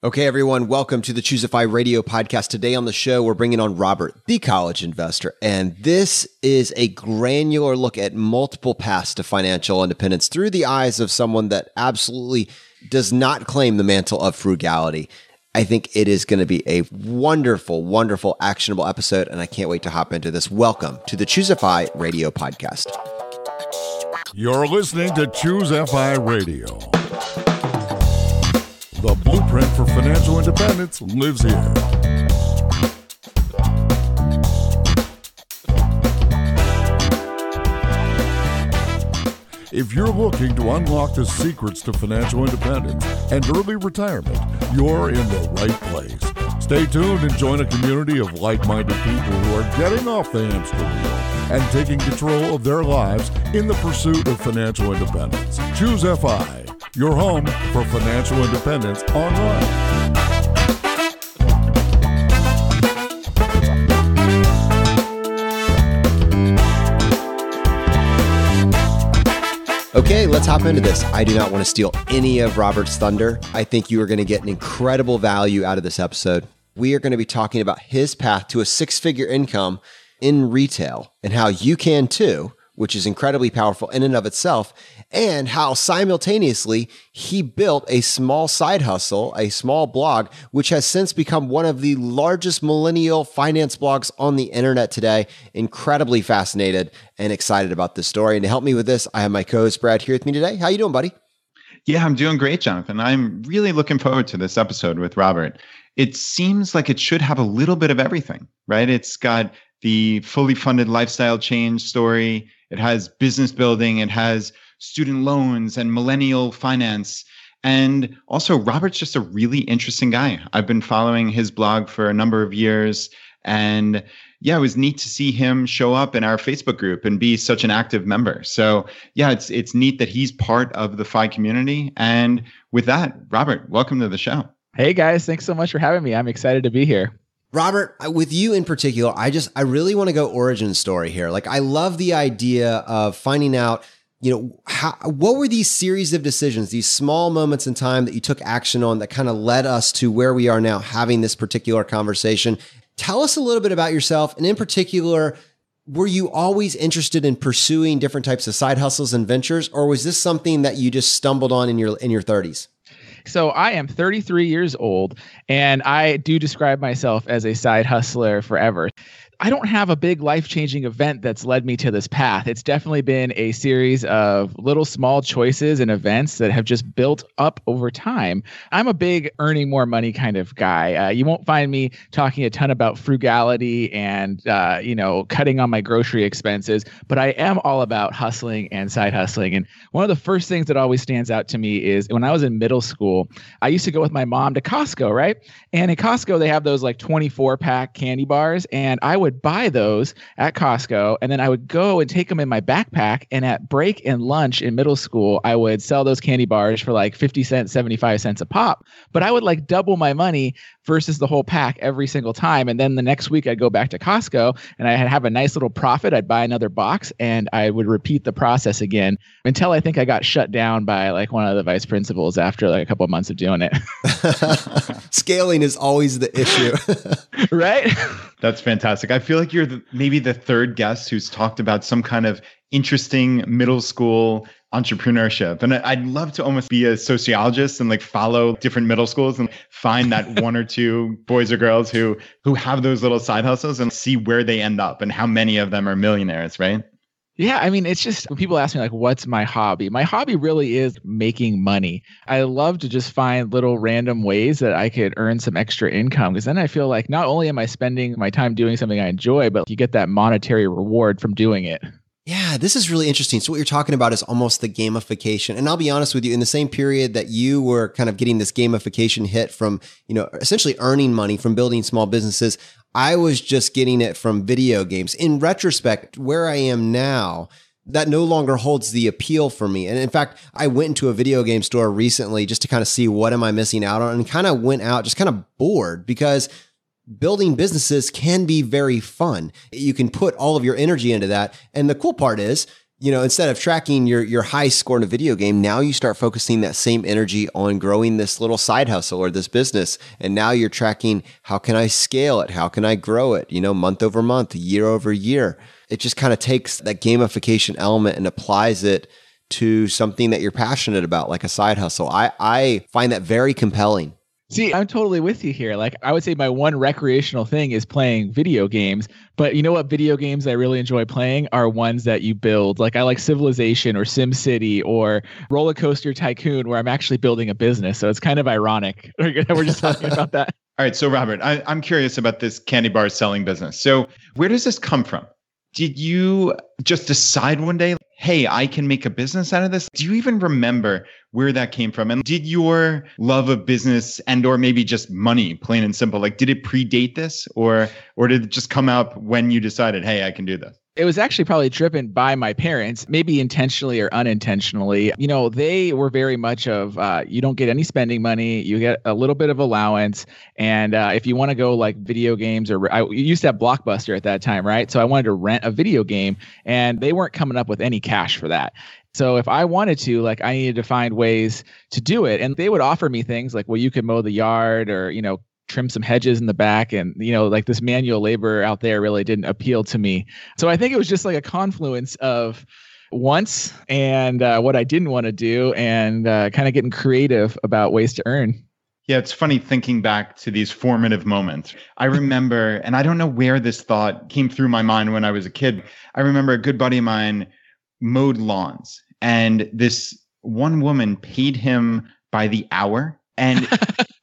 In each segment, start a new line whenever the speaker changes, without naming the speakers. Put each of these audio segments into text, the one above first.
Okay, everyone, welcome to the Choosify Radio podcast. Today on the show, we're bringing on Robert, the college investor, and this is a granular look at multiple paths to financial independence through the eyes of someone that absolutely does not claim the mantle of frugality. I think it is going to be a wonderful, wonderful, actionable episode, and I can't wait to hop into this. Welcome to the Choosify Radio podcast.
You're listening to Choosify Radio. The blueprint for financial independence lives here. If you're looking to unlock the secrets to financial independence and early retirement, you're in the right place. Stay tuned and join a community of like-minded people who are getting off the hamster wheel and taking control of their lives in the pursuit of financial independence. Choose FI, your home for financial independence online.
Okay, let's hop into this. I do not want to steal any of Robert's thunder. I think you are going to get an incredible value out of this episode. We are going to be talking about his path to a six-figure income in retail and how you can too, which is incredibly powerful in and of itself, and how simultaneously he built a small side hustle, a small blog, which has since become one of the largest millennial finance blogs on the internet today. Incredibly fascinated and excited about this story. And to help me with this, I have my co-host Brad here with me today. How you doing, buddy?
Yeah, I'm doing great, Jonathan. I'm really looking forward to this episode with Robert. It seems like it should have a little bit of everything, right? It's got the fully funded lifestyle change story. It has business building. It has student loans and millennial finance. And also, Robert's just a really interesting guy. I've been following his blog for a number of years. And yeah, it was neat to see him show up in our Facebook group and be such an active member. So yeah, it's neat that he's part of the FI community. And with that, Robert, welcome to the show.
Hey guys, thanks so much for having me. I'm excited to be here.
Robert, with you in particular, I really want to go origin story here. Like, I love the idea of finding out, what were these series of decisions, these small moments in time that you took action on that kind of led us to where we are now having this particular conversation. Tell us a little bit about yourself. And in particular, were you always interested in pursuing different types of side hustles and ventures, or was this something that you just stumbled on in your 30s?
So I am 33 years old, and I do describe myself as a side hustler forever. I don't have a big life-changing event that's led me to this path. It's definitely been a series of little small choices and events that have just built up over time. I'm a big earning more money kind of guy. You won't find me talking a ton about frugality and, cutting on my grocery expenses, but I am all about hustling and side hustling. And one of the first things that always stands out to me is when I was in middle school, I used to go with my mom to Costco, right? And in Costco, they have those like 24-pack candy bars, and I would buy those at Costco, and then I would go and take them in my backpack, and at break and lunch in middle school, I would sell those candy bars for like 50 cents, 75 cents a pop. But I would like double my money versus the whole pack every single time. And then the next week I'd go back to Costco and I'd have a nice little profit. I'd buy another box and I would repeat the process again until I think I got shut down by like one of the vice principals after like a couple of months of doing it.
Scaling is always the issue.
Right?
That's fantastic. I feel like you're maybe the third guest who's talked about some kind of interesting middle school entrepreneurship. And I'd love to almost be a sociologist and like follow different middle schools and find that one or two boys or girls who have those little side hustles and see where they end up and how many of them are millionaires, right?
Yeah, I mean, it's just when people ask me like, what's my hobby? My hobby really is making money. I love to just find little random ways that I could earn some extra income, because then I feel like not only am I spending my time doing something I enjoy, but you get that monetary reward from doing it.
Yeah, this is really interesting. So what you're talking about is almost the gamification. And I'll be honest with you, in the same period that you were kind of getting this gamification hit from, essentially earning money from building small businesses, I was just getting it from video games. In retrospect, where I am now, that no longer holds the appeal for me. And in fact, I went into a video game store recently just to kind of see what am I missing out on, and kind of went out just kind of bored, because building businesses can be very fun. You can put all of your energy into that. And the cool part is Instead of tracking your high score in a video game, now you start focusing that same energy on growing this little side hustle or this business. And now you're tracking, how can I scale it? How can I grow it? Month over month, year over year. It just kind of takes that gamification element and applies it to something that you're passionate about, like a side hustle. I find that very compelling.
See, I'm totally with you here. Like, I would say my one recreational thing is playing video games. But you know what video games I really enjoy playing are ones that you build. Like, I like Civilization or SimCity or Roller Coaster Tycoon, where I'm actually building a business. So it's kind of ironic. We're just talking about that.
All right. So, Robert, I'm curious about this candy bar selling business. So where does this come from? Did you just decide one day, hey, I can make a business out of this? Do you even remember where that came from? And did your love of business and or maybe just money, plain and simple, like did it predate this or did it just come out when you decided, hey, I can do this?
It was actually probably driven by my parents, maybe intentionally or unintentionally. They were very much of, you don't get any spending money, you get a little bit of allowance. And if you want to go like video games, or I used to have Blockbuster at that time, right? So I wanted to rent a video game and they weren't coming up with any cash for that. So if I wanted to, like, I needed to find ways to do it. And they would offer me things like, well, you could mow the yard or, trim some hedges in the back. And, like this manual labor out there really didn't appeal to me. So I think it was just like a confluence of wants and what I didn't want to do and kind of getting creative about ways to earn.
Yeah, it's funny thinking back to these formative moments. I remember, and I don't know where this thought came through my mind when I was a kid. I remember a good buddy of mine mowed lawns and this one woman paid him by the hour. And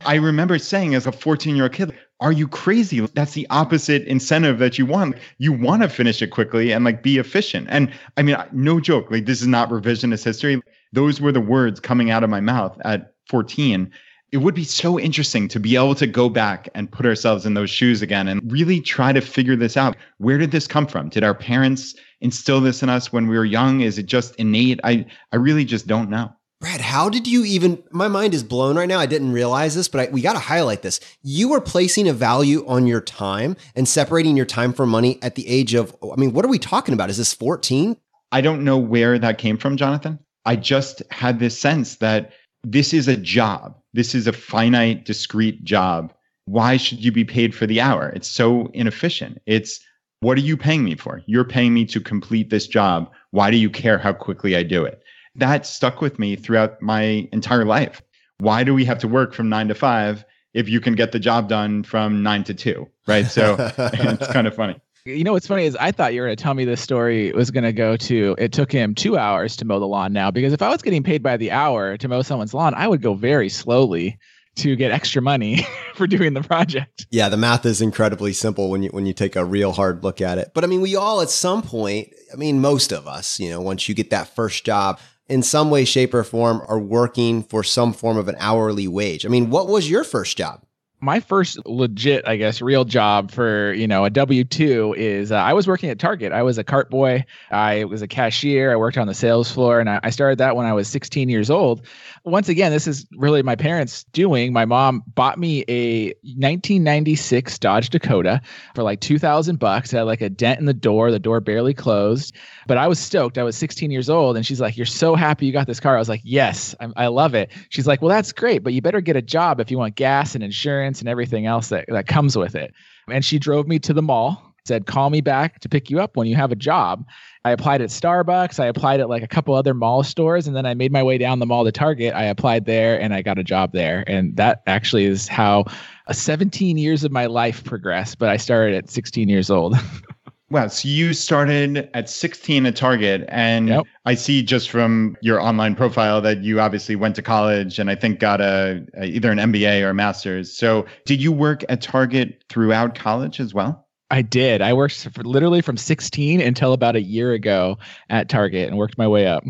I remember saying as a 14-year-old kid, are you crazy? That's the opposite incentive that you want. You want to finish it quickly and like be efficient. And I mean, no joke, like this is not revisionist history. Those were the words coming out of my mouth at 14. It would be so interesting to be able to go back and put ourselves in those shoes again and really try to figure this out. Where did this come from? Did our parents instill this in us when we were young? Is it just innate? I really just don't know.
Brad, how did you even, my mind is blown right now. I didn't realize this, but we got to highlight this. You were placing a value on your time and separating your time from money at the age of, what are we talking about? Is this 14?
I don't know where that came from, Jonathan. I just had this sense that this is a job. This is a finite, discrete job. Why should you be paid for the hour? It's so inefficient. It's, what are you paying me for? You're paying me to complete this job. Why do you care how quickly I do it? That stuck with me throughout my entire life. Why do we have to work from 9 to 5 if you can get the job done from 9 to 2, right? So it's kind of funny.
What's funny is I thought you were going to tell me this story was going to go to, it took him 2 hours to mow the lawn now, because if I was getting paid by the hour to mow someone's lawn, I would go very slowly to get extra money for doing the project.
Yeah, the math is incredibly simple when you take a real hard look at it. But we all at some point, most of us, once you get that first job, in some way, shape, or form are working for some form of an hourly wage. What was your first job?
My first legit, I guess, real job for, a W-2 is I was working at Target. I was a cart boy. I was a cashier. I worked on the sales floor, and I started that when I was 16 years old. Once again, this is really my parents doing. My mom bought me a 1996 Dodge Dakota for like $2,000. It had like a dent in the door. The door barely closed, but I was stoked. I was 16 years old, and she's like, "You're so happy you got this car." I was like, "Yes, I love it." She's like, "Well, that's great, but you better get a job if you want gas and insurance and everything else that comes with it." And she drove me to the mall, said, "Call me back to pick you up when you have a job." I applied at Starbucks. I applied at like a couple other mall stores. And then I made my way down the mall to Target. I applied there and I got a job there. And that actually is how 17 years of my life progressed. But I started at 16 years old.
Wow. So you started at 16 at Target. And yep. I see just from your online profile that you obviously went to college and I think got either an MBA or a master's. So did you work at Target throughout college as well?
I did. I worked literally from 16 until about a year ago at Target and worked my way up.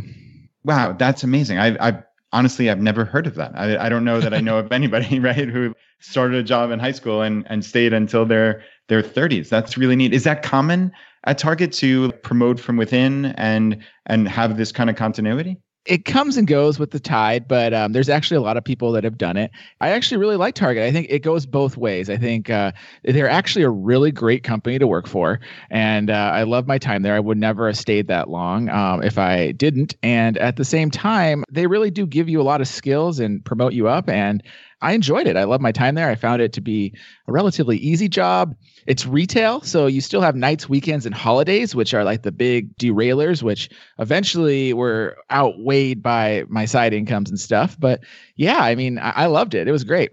Wow. That's amazing. I've never heard of that. I don't know that I know of anybody, right, who started a job in high school and stayed until their 30s. That's really neat. Is that common at Target to promote from within and have this kind of continuity?
It comes and goes with the tide, but there's actually a lot of people that have done it. I actually really like Target. I think it goes both ways. I think they're actually a really great company to work for, and I love my time there. I would never have stayed that long if I didn't. And at the same time, they really do give you a lot of skills and promote you up, and I enjoyed it. I love my time there. I found it to be a relatively easy job. It's retail, so you still have nights, weekends, and holidays, which are like the big derailers, which eventually were outweighed by my side incomes and stuff. But yeah, I mean, I loved it. It was great.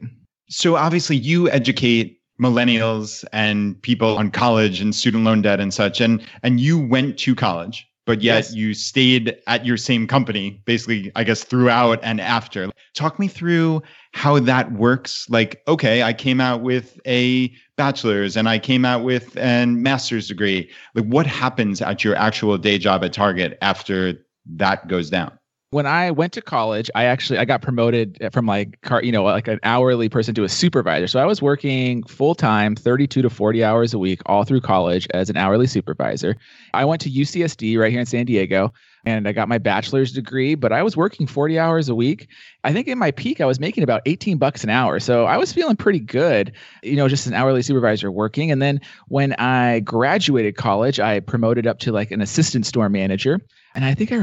So obviously you educate millennials and people on college and student loan debt and such, and you went to college, but yet
Yes.
you stayed at your same company, basically, I guess, throughout and after. Talk me through how that works. Like, okay, I came out with a bachelor's and I came out with a master's degree. Like, what happens at your actual day job at Target after that goes down?
When I went to college, I got promoted from like an hourly person to a supervisor. So I was working full time, 32 to 40 hours a week, all through college as an hourly supervisor. I went to UCSD right here in San Diego, and I got my bachelor's degree, but I was working 40 hours a week. I think in my peak, I was making about $18 an hour. So I was feeling pretty good, just an hourly supervisor working. And then when I graduated college, I promoted up to like an assistant store manager. And I think I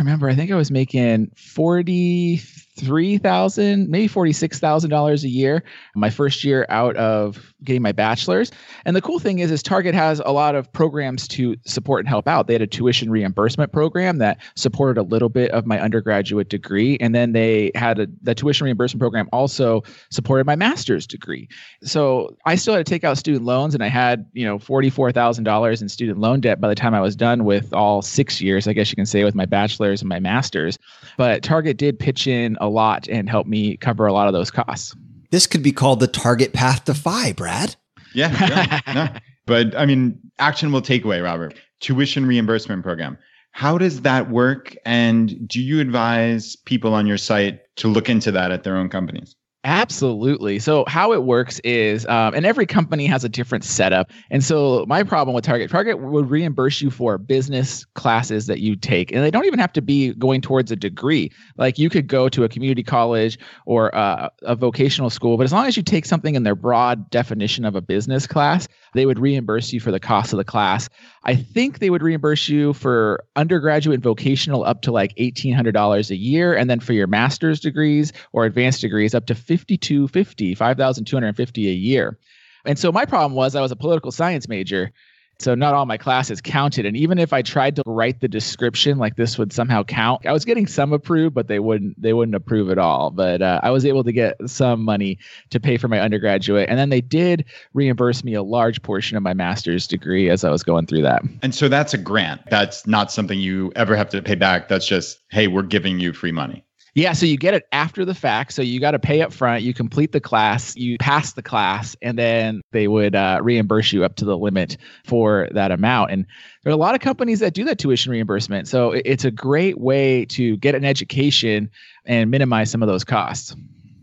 was making $43,000, maybe $46,000 a year my first year out of getting my bachelor's. And the cool thing is Target has a lot of programs to support and help out. They had a tuition reimbursement program that supported a little bit of my undergraduate degree. And then they had the tuition reimbursement program also supported my master's degree. So I still had to take out student loans, and I had, $44,000 in student loan debt by the time I was done with all 6 years, I guess you can say, with my bachelor's and my master's. But Target did pitch in a lot and help me cover a lot of those costs.
This could be called the Target Path to Phi, Brad.
Yeah. No. But I mean, actionable takeaway, Robert. Tuition reimbursement program. How does that work? And do you advise people on your site to look into that at their own companies?
Absolutely. So how it works is, and every company has a different setup. And so my problem with Target would reimburse you for business classes that you take. And they don't even have to be going towards a degree. Like you could go to a community college or a vocational school, but as long as you take something in their broad definition of a business class, they would reimburse you for the cost of the class. I think they would reimburse you for undergraduate and vocational up to like $1,800 a year. And then for your master's degrees or advanced degrees up to $5,250 a year. And so my problem was I was a political science major. So not all my classes counted. And even if I tried to write the description like this would somehow count, I was getting some approved, but they wouldn't approve at all. But I was able to get some money to pay for my undergraduate. And then they did reimburse me a large portion of my master's degree as I was going through that.
And so that's a grant. That's not something you ever have to pay back. That's just, hey, we're giving you free money.
Yeah, so you get it after the fact. So you got to pay up front. You complete the class, you pass the class, and then they would reimburse you up to the limit for that amount. And there are a lot of companies that do that tuition reimbursement. So it's a great way to get an education and minimize some of those costs.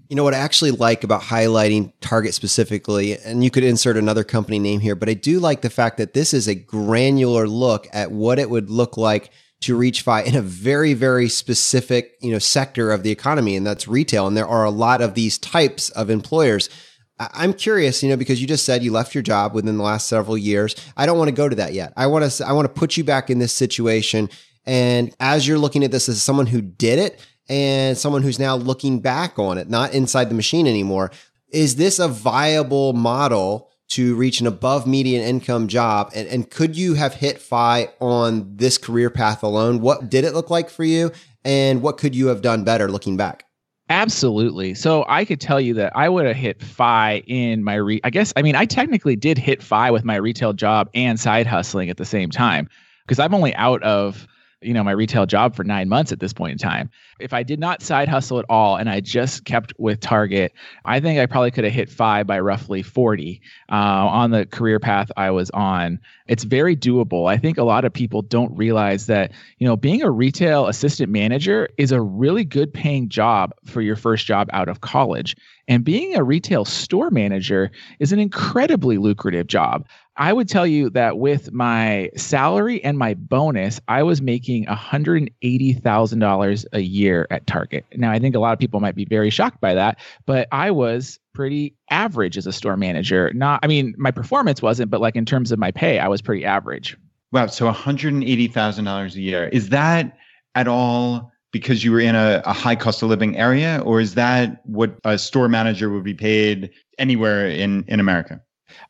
You know what I actually like about highlighting Target specifically, and you could insert another company name here, but I do like the fact that this is a granular look at what it would look like to reach FI in a very, very specific, sector of the economy, and that's retail. And there are a lot of these types of employers. I'm curious, because you just said you left your job within the last several years. I don't want to go to that yet. I want to put you back in this situation. And as you're looking at this as someone who did it and someone who's now looking back on it, not inside the machine anymore, is this a viable model to reach an above median income job? And could you have hit FI on this career path alone? What did it look like for you? And what could you have done better looking back?
Absolutely. So I could tell you that I would have hit FI in my I technically did hit FI with my retail job and side hustling at the same time, because I'm only out of my retail job for 9 months at this point in time. If I did not side hustle at all and I just kept with Target, I think I probably could have hit FI by roughly 40 on the career path I was on. It's very doable. I think a lot of people don't realize that, being a retail assistant manager is a really good paying job for your first job out of college. And being a retail store manager is an incredibly lucrative job. I would tell you that with my salary and my bonus, I was making $180,000 a year at Target. Now, I think a lot of people might be very shocked by that, but I was pretty average as a store manager. My performance wasn't, but like in terms of my pay, I was pretty average.
Wow. So $180,000 a year. Is that at all because you were in a high cost of living area, or is that what a store manager would be paid anywhere in America?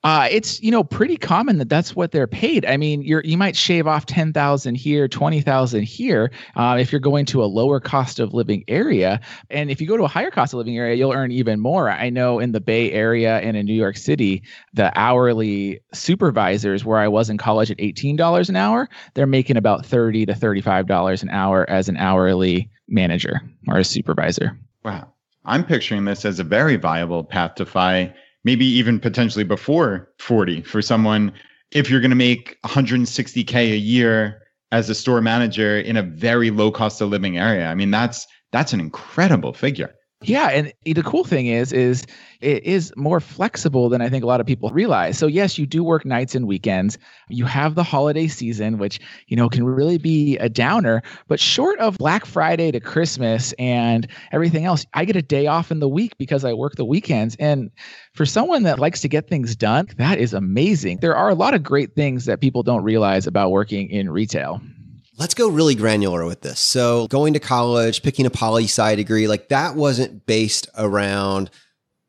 It's pretty common that's what they're paid. I mean, you might shave off 10,000 here, 20,000 here, if you're going to a lower cost of living area. And if you go to a higher cost of living area, you'll earn even more. I know in the Bay Area and in New York City, the hourly supervisors where I was in college at $18 an hour, they're making about $30 to $35 an hour as an hourly manager or a supervisor.
Wow. I'm picturing this as a very viable path to FI. Maybe even potentially before 40 for someone, if you're going to make $160K a year as a store manager in a very low cost of living area. I mean, that's an incredible figure.
Yeah. And the cool thing is it is more flexible than I think a lot of people realize. So yes, you do work nights and weekends. You have the holiday season, which, can really be a downer, but short of Black Friday to Christmas and everything else, I get a day off in the week because I work the weekends. And for someone that likes to get things done, that is amazing. There are a lot of great things that people don't realize about working in retail.
Let's go really granular with this. So going to college, picking a poli-sci degree, like that wasn't based around,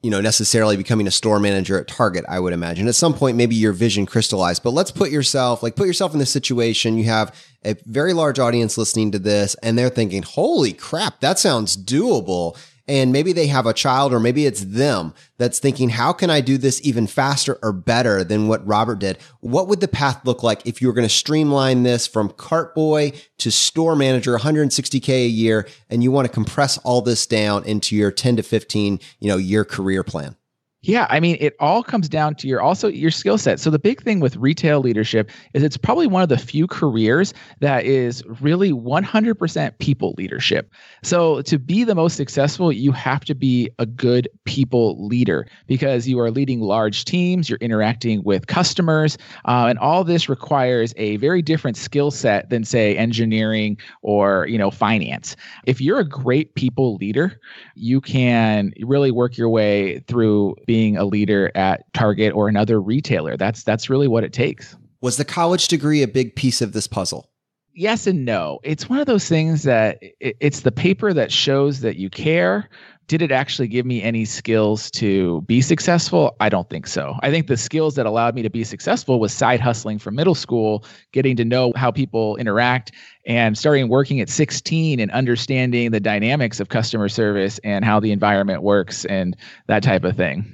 necessarily becoming a store manager at Target, I would imagine. At some point, maybe your vision crystallized, but let's put yourself in this situation. You have a very large audience listening to this and they're thinking, holy crap, that sounds doable. And maybe they have a child, or maybe it's them that's thinking, how can I do this even faster or better than what Robert did? What would the path look like if you were going to streamline this from cart boy to store manager, $160K a year, and you want to compress all this down into your 10 to 15, year career plan?
Yeah, I mean, it all comes down to your skill set. So the big thing with retail leadership is it's probably one of the few careers that is really 100% people leadership. So to be the most successful, you have to be a good people leader because you are leading large teams, you're interacting with customers, and all this requires a very different skill set than, say, engineering or, finance. If you're a great people leader, you can really work your way through being a leader at Target or another retailer. That's really what it takes.
Was the college degree a big piece of this puzzle?
Yes and no. It's one of those things that it's the paper that shows that you care. Did it actually give me any skills to be successful? I don't think so. I think the skills that allowed me to be successful was side hustling from middle school, getting to know how people interact, and starting working at 16 and understanding the dynamics of customer service and how the environment works and that type of thing.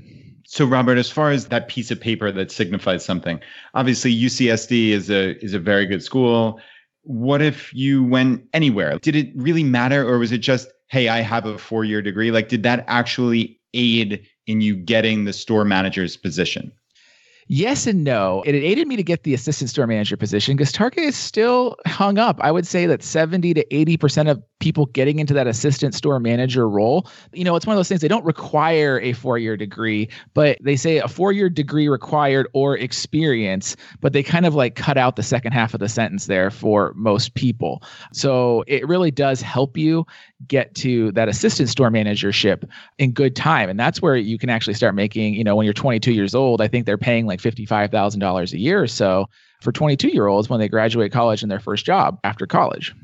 So, Robert, as far as that piece of paper that signifies something, obviously UCSD is a very good school. What if you went anywhere? Did it really matter, or was it just, hey, I have a 4-year degree? Like, did that actually aid in you getting the store manager's position?
Yes and no. It aided me to get the assistant store manager position because Target is still hung up. I would say that 70 to 80% of people getting into that assistant store manager role, it's one of those things, they don't require a 4-year degree, but they say a 4-year degree required or experience, but they kind of like cut out the second half of the sentence there for most people. So it really does help you get to that assistant store managership in good time. And that's where you can actually start making, when you're 22 years old, I think they're paying like $55,000 a year or so for 22-year-olds when they graduate college in their first job after college.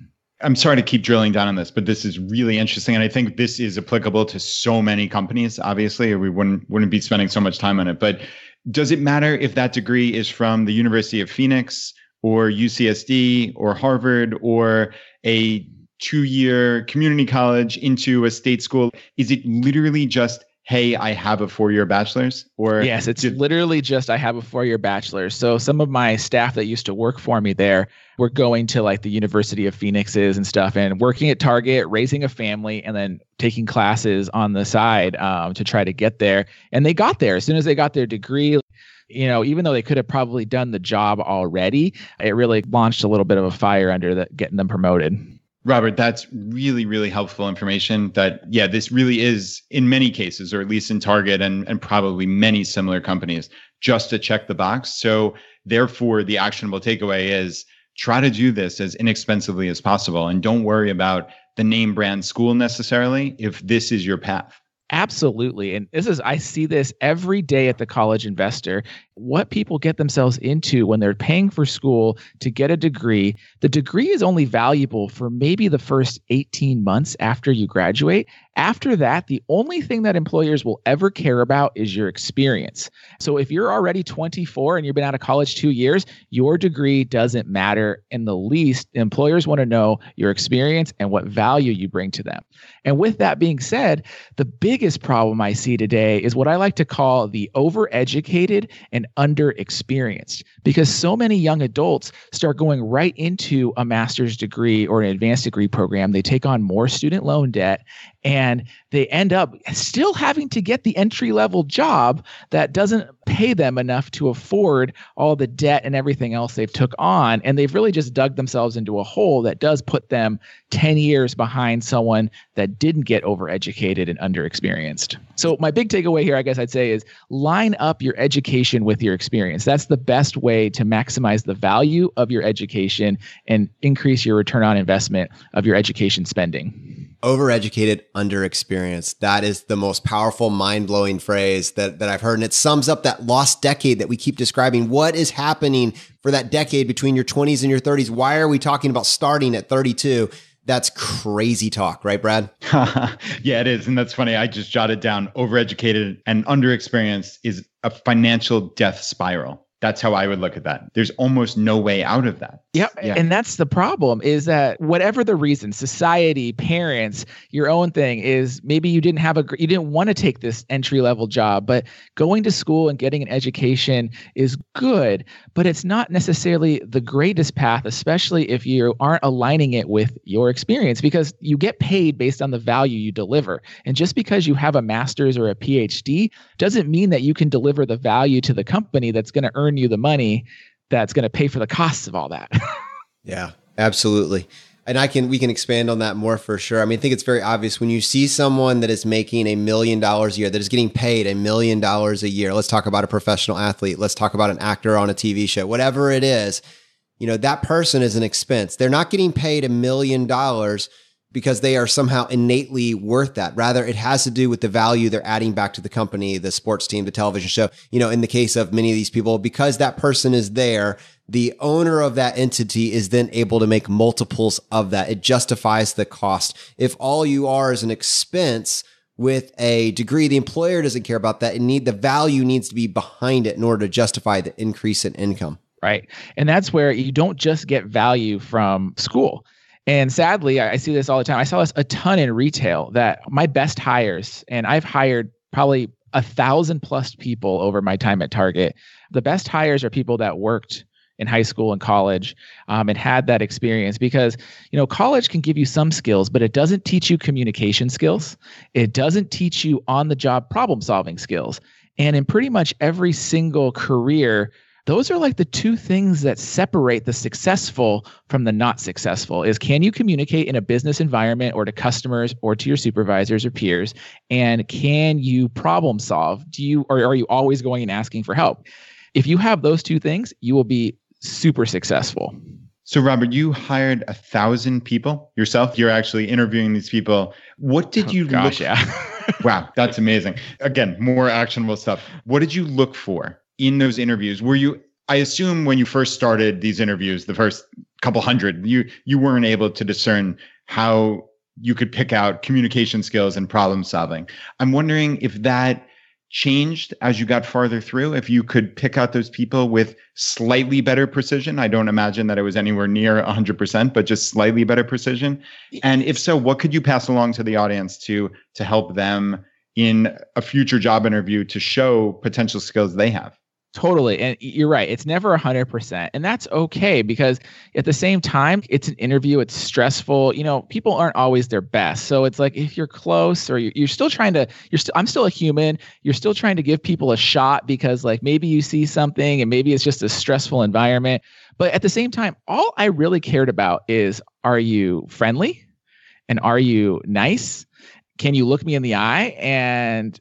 I'm sorry to keep drilling down on this, but this is really interesting. And I think this is applicable to so many companies, obviously, or we wouldn't be spending so much time on it. But does it matter if that degree is from the University of Phoenix or UCSD or Harvard or a 2-year community college into a state school? Is it literally just, hey, I have a 4-year bachelor's? Or
yes, it's literally just, I have a 4-year bachelor's. So some of my staff that used to work for me there were going to like the University of Phoenix's and stuff and working at Target, raising a family, and then taking classes on the side to try to get there. And they got there as soon as they got their degree. Even though they could have probably done the job already, it really launched a little bit of a fire under getting them promoted.
Robert, that's really, really helpful information that, yeah, this really is in many cases, or at least in Target and probably many similar companies, just to check the box. So therefore, the actionable takeaway is try to do this as inexpensively as possible. And don't worry about the name brand school necessarily if this is your path.
Absolutely. And I see this every day at the College Investor. What people get themselves into when they're paying for school to get a degree, the degree is only valuable for maybe the first 18 months after you graduate. After that, the only thing that employers will ever care about is your experience. So if you're already 24 and you've been out of college 2 years, your degree doesn't matter in the least. Employers want to know your experience and what value you bring to them. And with that being said, the biggest problem I see today is what I like to call the overeducated and underexperienced, because so many young adults start going right into a master's degree or an advanced degree program. They take on more student loan debt, and they end up still having to get the entry-level job that doesn't pay them enough to afford all the debt and everything else they've took on. And they've really just dug themselves into a hole that does put them 10 years behind someone that didn't get overeducated and underexperienced. So my big takeaway here, I guess I'd say, is line up your education with your experience. That's the best way to maximize the value of your education and increase your return on investment of your education spending.
Overeducated, underexperienced. That is the most powerful, mind-blowing phrase that I've heard. And it sums up that lost decade that we keep describing. What is happening for that decade between your 20s and your 30s? Why are we talking about starting at 32? That's crazy talk, right, Brad?
Yeah, it is. And that's funny. I just jotted down overeducated and underexperienced is a financial death spiral. That's how I would look at that. There's almost no way out of that.
Yeah. And that's the problem, is that whatever the reason, society, parents, your own thing is, maybe you didn't want to take this entry-level job, but going to school and getting an education is good, but it's not necessarily the greatest path, especially if you aren't aligning it with your experience, because you get paid based on the value you deliver. And just because you have a master's or a PhD doesn't mean that you can deliver the value to the company that's going to earn you the money that's going to pay for the costs of all that.
Yeah, absolutely. And we can expand on that more for sure. I mean, I think it's very obvious when you see someone that is making $1 million a year, that is getting paid $1 million a year. Let's talk about a professional athlete. Let's talk about an actor on a TV show, whatever it is, that person is an expense. They're not getting paid $1 million because they are somehow innately worth that. Rather, it has to do with the value they're adding back to the company, the sports team, the television show. In the case of many of these people, because that person is there, the owner of that entity is then able to make multiples of that. It justifies the cost. If all you are is an expense with a degree, the employer doesn't care about that. The value needs to be behind it in order to justify the increase in income.
Right. And that's where you don't just get value from school. And sadly, I see this all the time. I saw this a ton in retail, that my best hires, and I've hired probably 1,000+ people over my time at Target. The best hires are people that worked in high school and college and had that experience, because, college can give you some skills, but it doesn't teach you communication skills. It doesn't teach you on-the-job problem-solving skills. And in pretty much every single career, those are like the two things that separate the successful from the not successful. Is, can you communicate in a business environment or to customers or to your supervisors or peers? And can you problem solve? Or are you always going and asking for help? If you have those two things, you will be super successful.
So Robert, you hired 1,000 people yourself. You're actually interviewing these people. What did you look for?
Yeah.
Wow, that's amazing. Again, more actionable stuff. What did you look for in those interviews? I assume when you first started these interviews, the first couple hundred, you weren't able to discern how you could pick out communication skills and problem solving. I'm wondering if that changed as you got farther through, if you could pick out those people with slightly better precision. I don't imagine that it was anywhere near 100%, but just slightly better precision. And if so, what could you pass along to the audience to help them in a future job interview to show potential skills they have?
Totally. And you're right. It's never 100%. And that's okay, because at the same time, it's an interview. It's stressful. People aren't always their best. So it's like, if you're close, or you're still trying to, I'm still a human. You're still trying to give people a shot, because like maybe you see something and maybe it's just a stressful environment. But at the same time, all I really cared about is, are you friendly? And are you nice? Can you look me in the eye? And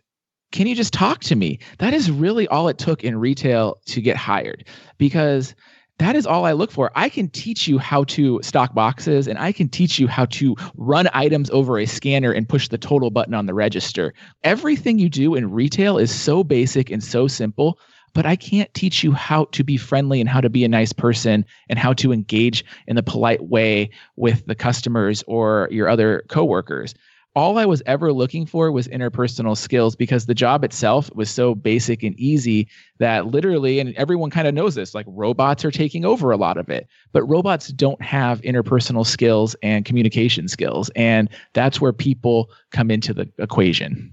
can you just talk to me? That is really all it took in retail to get hired, because that is all I look for. I can teach you how to stock boxes, and I can teach you how to run items over a scanner and push the total button on the register. Everything you do in retail is so basic and so simple, but I can't teach you how to be friendly and how to be a nice person and how to engage in the polite way with the customers or your other coworkers. All I was ever looking for was interpersonal skills, because the job itself was so basic and easy that literally, and everyone kind of knows this, like robots are taking over a lot of it, but robots don't have interpersonal skills and communication skills. And that's where people come into the equation.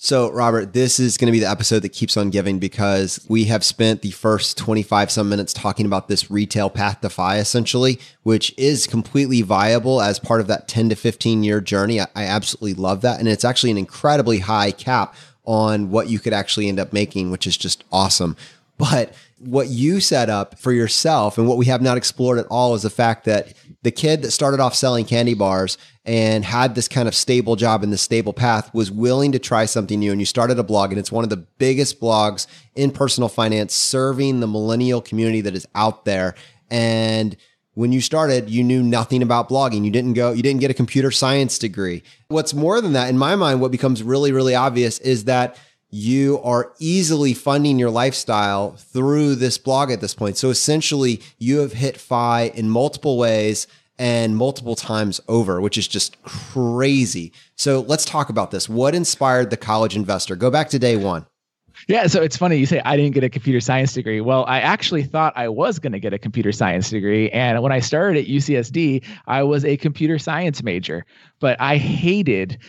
So, Robert, this is going to be the episode that keeps on giving, because we have spent the first 25 some minutes talking about this retail path to FI, essentially, which is completely viable as part of that 10 to 15 year journey. I absolutely love that. And it's actually an incredibly high cap on what you could actually end up making, which is just awesome. But what you set up for yourself and what we have not explored at all is the fact that the kid that started off selling candy bars and had this kind of stable job in this stable path was willing to try something new. And you started a blog, and it's one of the biggest blogs in personal finance, serving the millennial community that is out there. And when you started, you knew nothing about blogging. You didn't get a computer science degree. What's more than that, in my mind, what becomes really, really obvious is that you are easily funding your lifestyle through this blog at this point. So essentially, you have hit FI in multiple ways and multiple times over, which is just crazy. So let's talk about this. What inspired the college investor? Go back to day one.
Yeah, so it's funny you say I didn't get a computer science degree. Well, I actually thought I was going to get a computer science degree. And when I started at UCSD, I was a computer science major. But I hated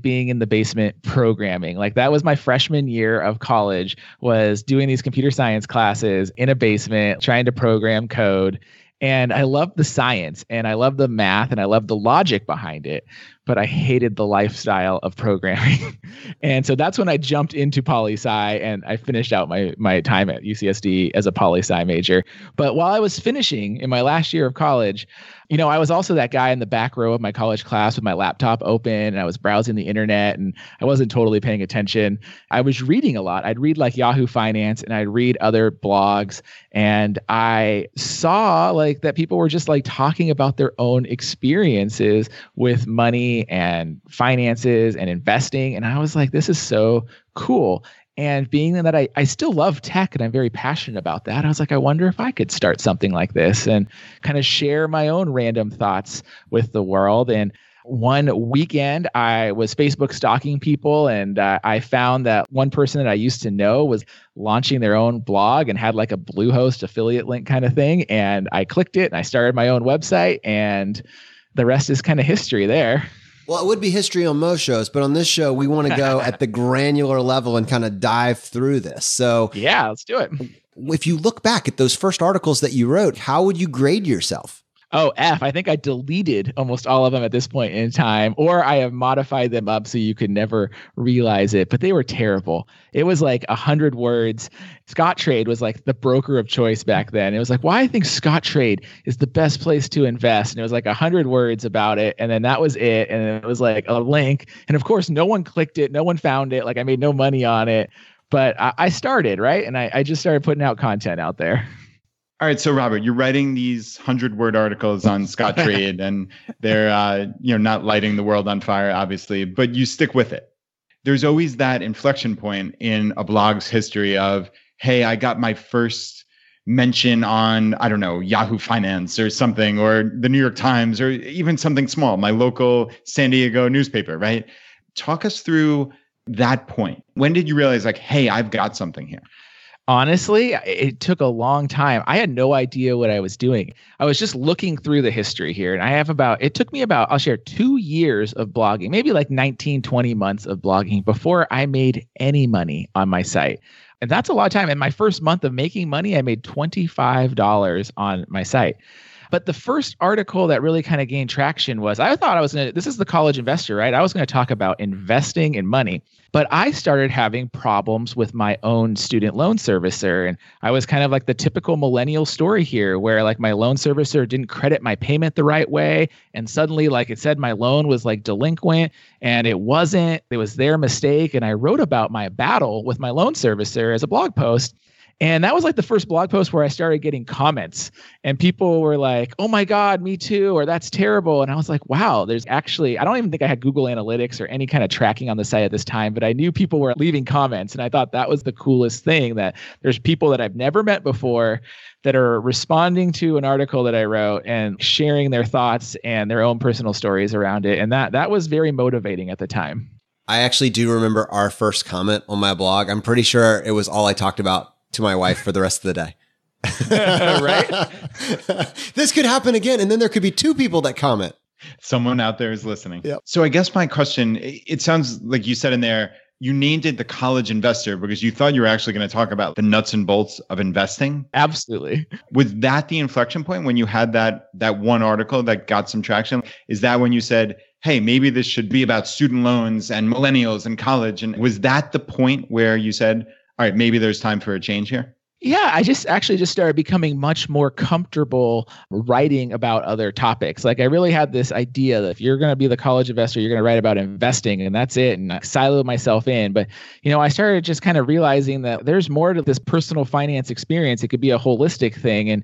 being in the basement programming. Like, that was my freshman year of college, was doing these computer science classes in a basement, trying to program code. And I loved the science, and I loved the math, and I loved the logic behind it, but I hated the lifestyle of programming. And so that's when I jumped into poli-sci, and I finished out my time at UCSD as a poli-sci major. But while I was finishing in my last year of college, I was also that guy in the back row of my college class with my laptop open, and I was browsing the internet, and I wasn't totally paying attention. I was reading a lot. I'd read like Yahoo Finance, and I'd read other blogs, and I saw like that people were just like talking about their own experiences with money and finances and investing. And I was like, this is so cool. And being that I still love tech and I'm very passionate about that, I was like, I wonder if I could start something like this and kind of share my own random thoughts with the world. And one weekend, I was Facebook stalking people, and I found that one person that I used to know was launching their own blog and had like a Bluehost affiliate link kind of thing. And I clicked it, and I started my own website, and the rest is kind of history there.
Well, it would be history on most shows, but on this show, we want to go at the granular level and kind of dive through this. So
yeah, let's do it.
If you look back at those first articles that you wrote, how would you grade yourself?
Oh, F. I think I deleted almost all of them at this point in time, or I have modified them up so you could never realize it, but they were terrible. It was like 100 words. Scottrade was like the broker of choice back then. It was like, why I think Scottrade is the best place to invest. And it was like 100 words about it. And then that was it. And it was like a link. And of course, no one clicked it. No one found it. Like, I made no money on it, but I started, right? And I just started putting out content out there.
All right, so Robert, you're writing these 100-word articles on Scottrade, and they're not lighting the world on fire, obviously, but you stick with it. There's always that inflection point in a blog's history of, hey, I got my first mention on, I don't know, Yahoo Finance or something, or the New York Times, or even something small, my local San Diego newspaper, right? Talk us through that point. When did you realize, like, hey, I've got something here?
Honestly, it took a long time. I had no idea what I was doing. I was just looking through the history here. And it took me about, I'll share 2 years of blogging, maybe like 19, 20 months of blogging before I made any money on my site. And that's a lot of time. In my first month of making money, I made $25 on my site. But the first article that really kind of gained traction was, I thought this is the College Investor, right? I was going to talk about investing in money. But I started having problems with my own student loan servicer. And I was kind of like the typical millennial story here, where like my loan servicer didn't credit my payment the right way. And suddenly, like it said, my loan was like delinquent, and it wasn't. It was their mistake. And I wrote about my battle with my loan servicer as a blog post. And that was like the first blog post where I started getting comments, and people were like, "Oh my God, me too," or "That's terrible." And I was like, wow, there's actually, I don't even think I had Google Analytics or any kind of tracking on the site at this time, but I knew people were leaving comments. And I thought that was the coolest thing, that there's people that I've never met before that are responding to an article that I wrote and sharing their thoughts and their own personal stories around it. And that was very motivating at the time.
I actually do remember our first comment on my blog. I'm pretty sure it was all I talked about to my wife for the rest of the day.
Right?
This could happen again. And then there could be two people that comment.
Someone out there is listening.
Yep.
So I guess my question, it sounds like you said in there, you named it the College Investor because you thought you were actually going to talk about the nuts and bolts of investing.
Absolutely.
Was that the inflection point when you had that one article that got some traction? Is that when you said, hey, maybe this should be about student loans and millennials and college? And was that the point where you said, all right, maybe there's time for a change here?
Yeah, I just started becoming much more comfortable writing about other topics. Like I really had this idea that if you're going to be the college investor, you're going to write about investing, and that's it. And I siloed myself in. But, I started just kind of realizing that there's more to this personal finance experience. It could be a holistic thing. And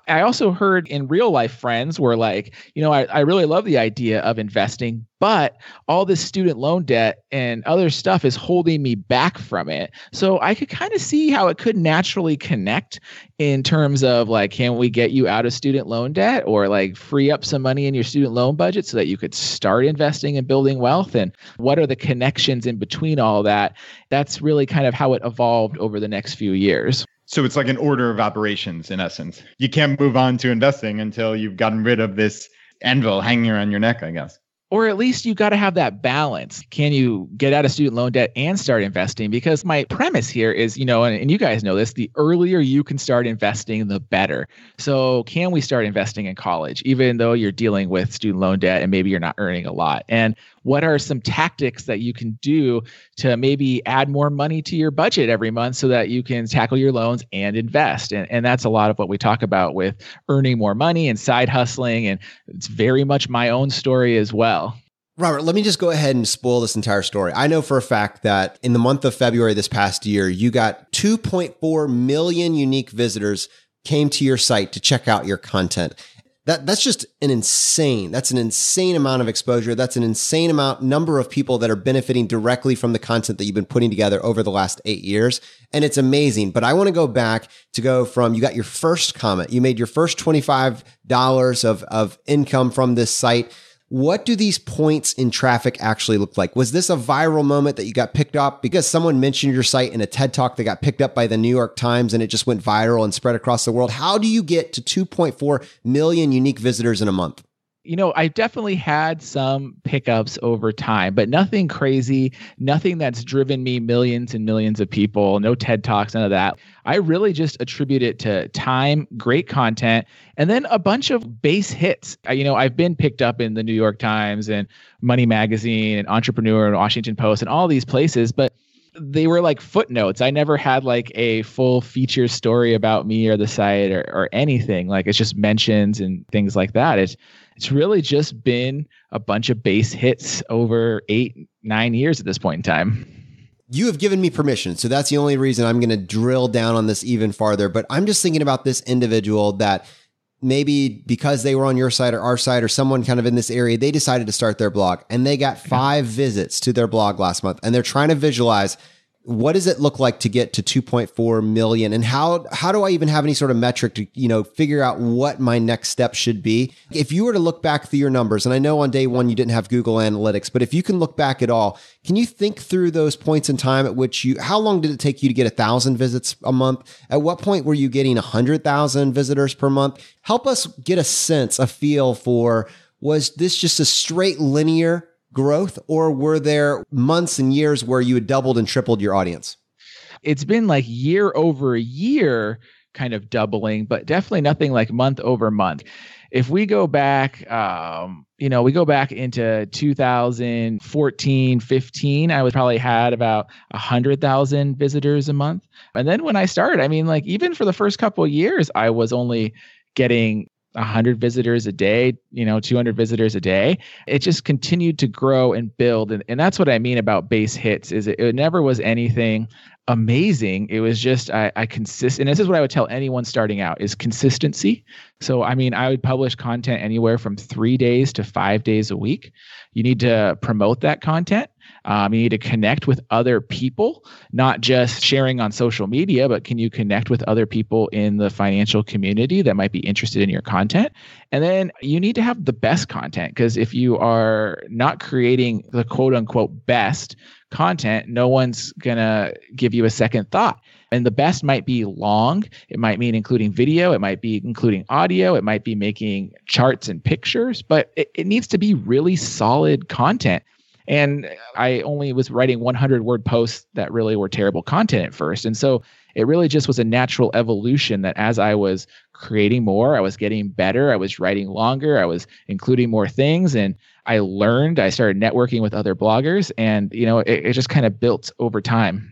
I also heard in real life friends were like, I really love the idea of investing, but all this student loan debt and other stuff is holding me back from it. So I could kind of see how it could naturally connect in terms of like, can we get you out of student loan debt, or like free up some money in your student loan budget so that you could start investing and building wealth? And what are the connections in between all that? That's really kind of how it evolved over the next few years.
So it's like an order of operations in essence. You can't move on to investing until you've gotten rid of this anvil hanging around your neck, I guess.
Or at least you got to have that balance. Can you get out of student loan debt and start investing? Because my premise here is, and you guys know this, the earlier you can start investing, the better. So can we start investing in college, even though you're dealing with student loan debt and maybe you're not earning a lot? And what are some tactics that you can do to maybe add more money to your budget every month so that you can tackle your loans and invest? And that's a lot of what we talk about with earning more money and side hustling. And it's very much my own story as well.
Robert, let me just go ahead and spoil this entire story. I know for a fact that in the month of February this past year, you got 2.4 million unique visitors came to your site to check out your content. That's just that's an insane amount of exposure. That's an insane number of people that are benefiting directly from the content that you've been putting together over the last 8 years. And it's amazing. But I want to go back to go from, you got your first comment, you made your first $25 of income from this site. What do these points in traffic actually look like? Was this a viral moment that you got picked up because someone mentioned your site in a TED Talk that got picked up by the New York Times and it just went viral and spread across the world? How do you get to 2.4 million unique visitors in a month?
I definitely had some pickups over time, but nothing crazy, nothing that's driven me millions and millions of people, no TED Talks, none of that. I really just attribute it to time, great content, and then a bunch of base hits. I've been picked up in the New York Times and Money Magazine and Entrepreneur and Washington Post and all these places, but they were like footnotes. I never had like a full feature story about me or the site or anything. Like it's just mentions and things like that. It's really just been a bunch of base hits over 8-9 years at this point in time.
You have given me permission. So that's the only reason I'm going to drill down on this even farther. But I'm just thinking about this individual that maybe because they were on your site or our site or someone kind of in this area, they decided to start their blog and they got 5 visits to their blog last month. And they're trying to visualize, what does it look like to get to 2.4 million? And how do I even have any sort of metric to, figure out what my next step should be? If you were to look back through your numbers, and I know on day one, you didn't have Google Analytics, but if you can look back at all, can you think through those points in time at which how long did it take you to get 1,000 visits a month? At what point were you getting 100,000 visitors per month? Help us get a feel for, was this just a straight linear growth, or were there months and years where you had doubled and tripled your audience?
It's been like year over year kind of doubling, but definitely nothing like month over month. If we go back, we go back into 2014, 15, I was probably had about 100,000 visitors a month. And then when I started, I mean, like even for the first couple of years, I was only getting 100 visitors a day, 200 visitors a day. It just continued to grow and build. And that's what I mean about base hits is it never was anything amazing. It was just, I consist. And this is what I would tell anyone starting out is consistency. So, I mean, I would publish content anywhere from 3 days to 5 days a week. You need to promote that content. You need to connect with other people, not just sharing on social media, but can you connect with other people in the financial community that might be interested in your content? And then you need to have the best content, because if you are not creating the quote unquote best content, no one's going to give you a second thought. And the best might be long. It might mean including video. It might be including audio. It might be making charts and pictures, but it needs to be really solid content. And I only was writing 100-word posts that really were terrible content at first. And so it really just was a natural evolution that as I was creating more, I was getting better. I was writing longer. I was including more things. And I started networking with other bloggers. And, it just kind of built over time.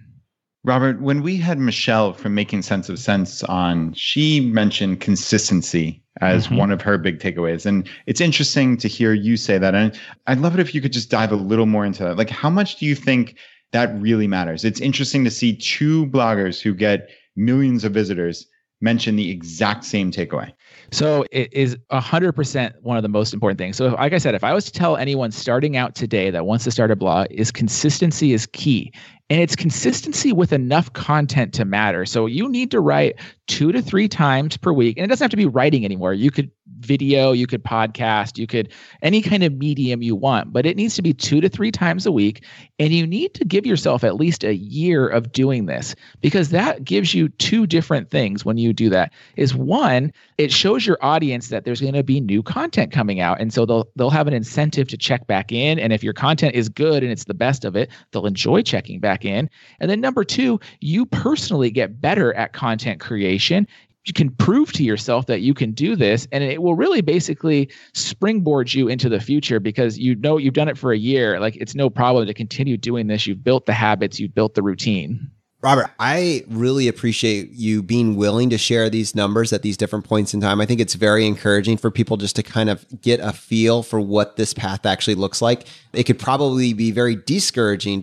Robert, when we had Michelle from Making Sense of Sense on, she mentioned consistency as one of her big takeaways. And it's interesting to hear you say that. And I'd love it if you could just dive a little more into that. Like, how much do you think that really matters? It's interesting to see two bloggers who get millions of visitors mention the exact same takeaway.
So it is 100% one of the most important things. So like I said, if I was to tell anyone starting out today that wants to start a blog, is consistency is key. And it's consistency with enough content to matter. So you need to write 2 to 3 times per week. And it doesn't have to be writing anymore. You could video, you could podcast, you could any kind of medium you want, but it needs to be 2 to 3 times a week. And you need to give yourself at least a year of doing this, because that gives you 2 different things when you do that. Is one, it shows your audience that there's going to be new content coming out. And so they'll have an incentive to check back in. And if your content is good and it's the best of it, they'll enjoy checking back in. And then number 2, you personally get better at content creation. You can prove to yourself that you can do this, and it will really basically springboard you into the future, because you've done it for a year. Like, it's no problem to continue doing this. You've built the habits, you've built the routine.
Robert, I really appreciate you being willing to share these numbers at these different points in time. I think it's very encouraging for people just to kind of get a feel for what this path actually looks like. It could probably be very discouraging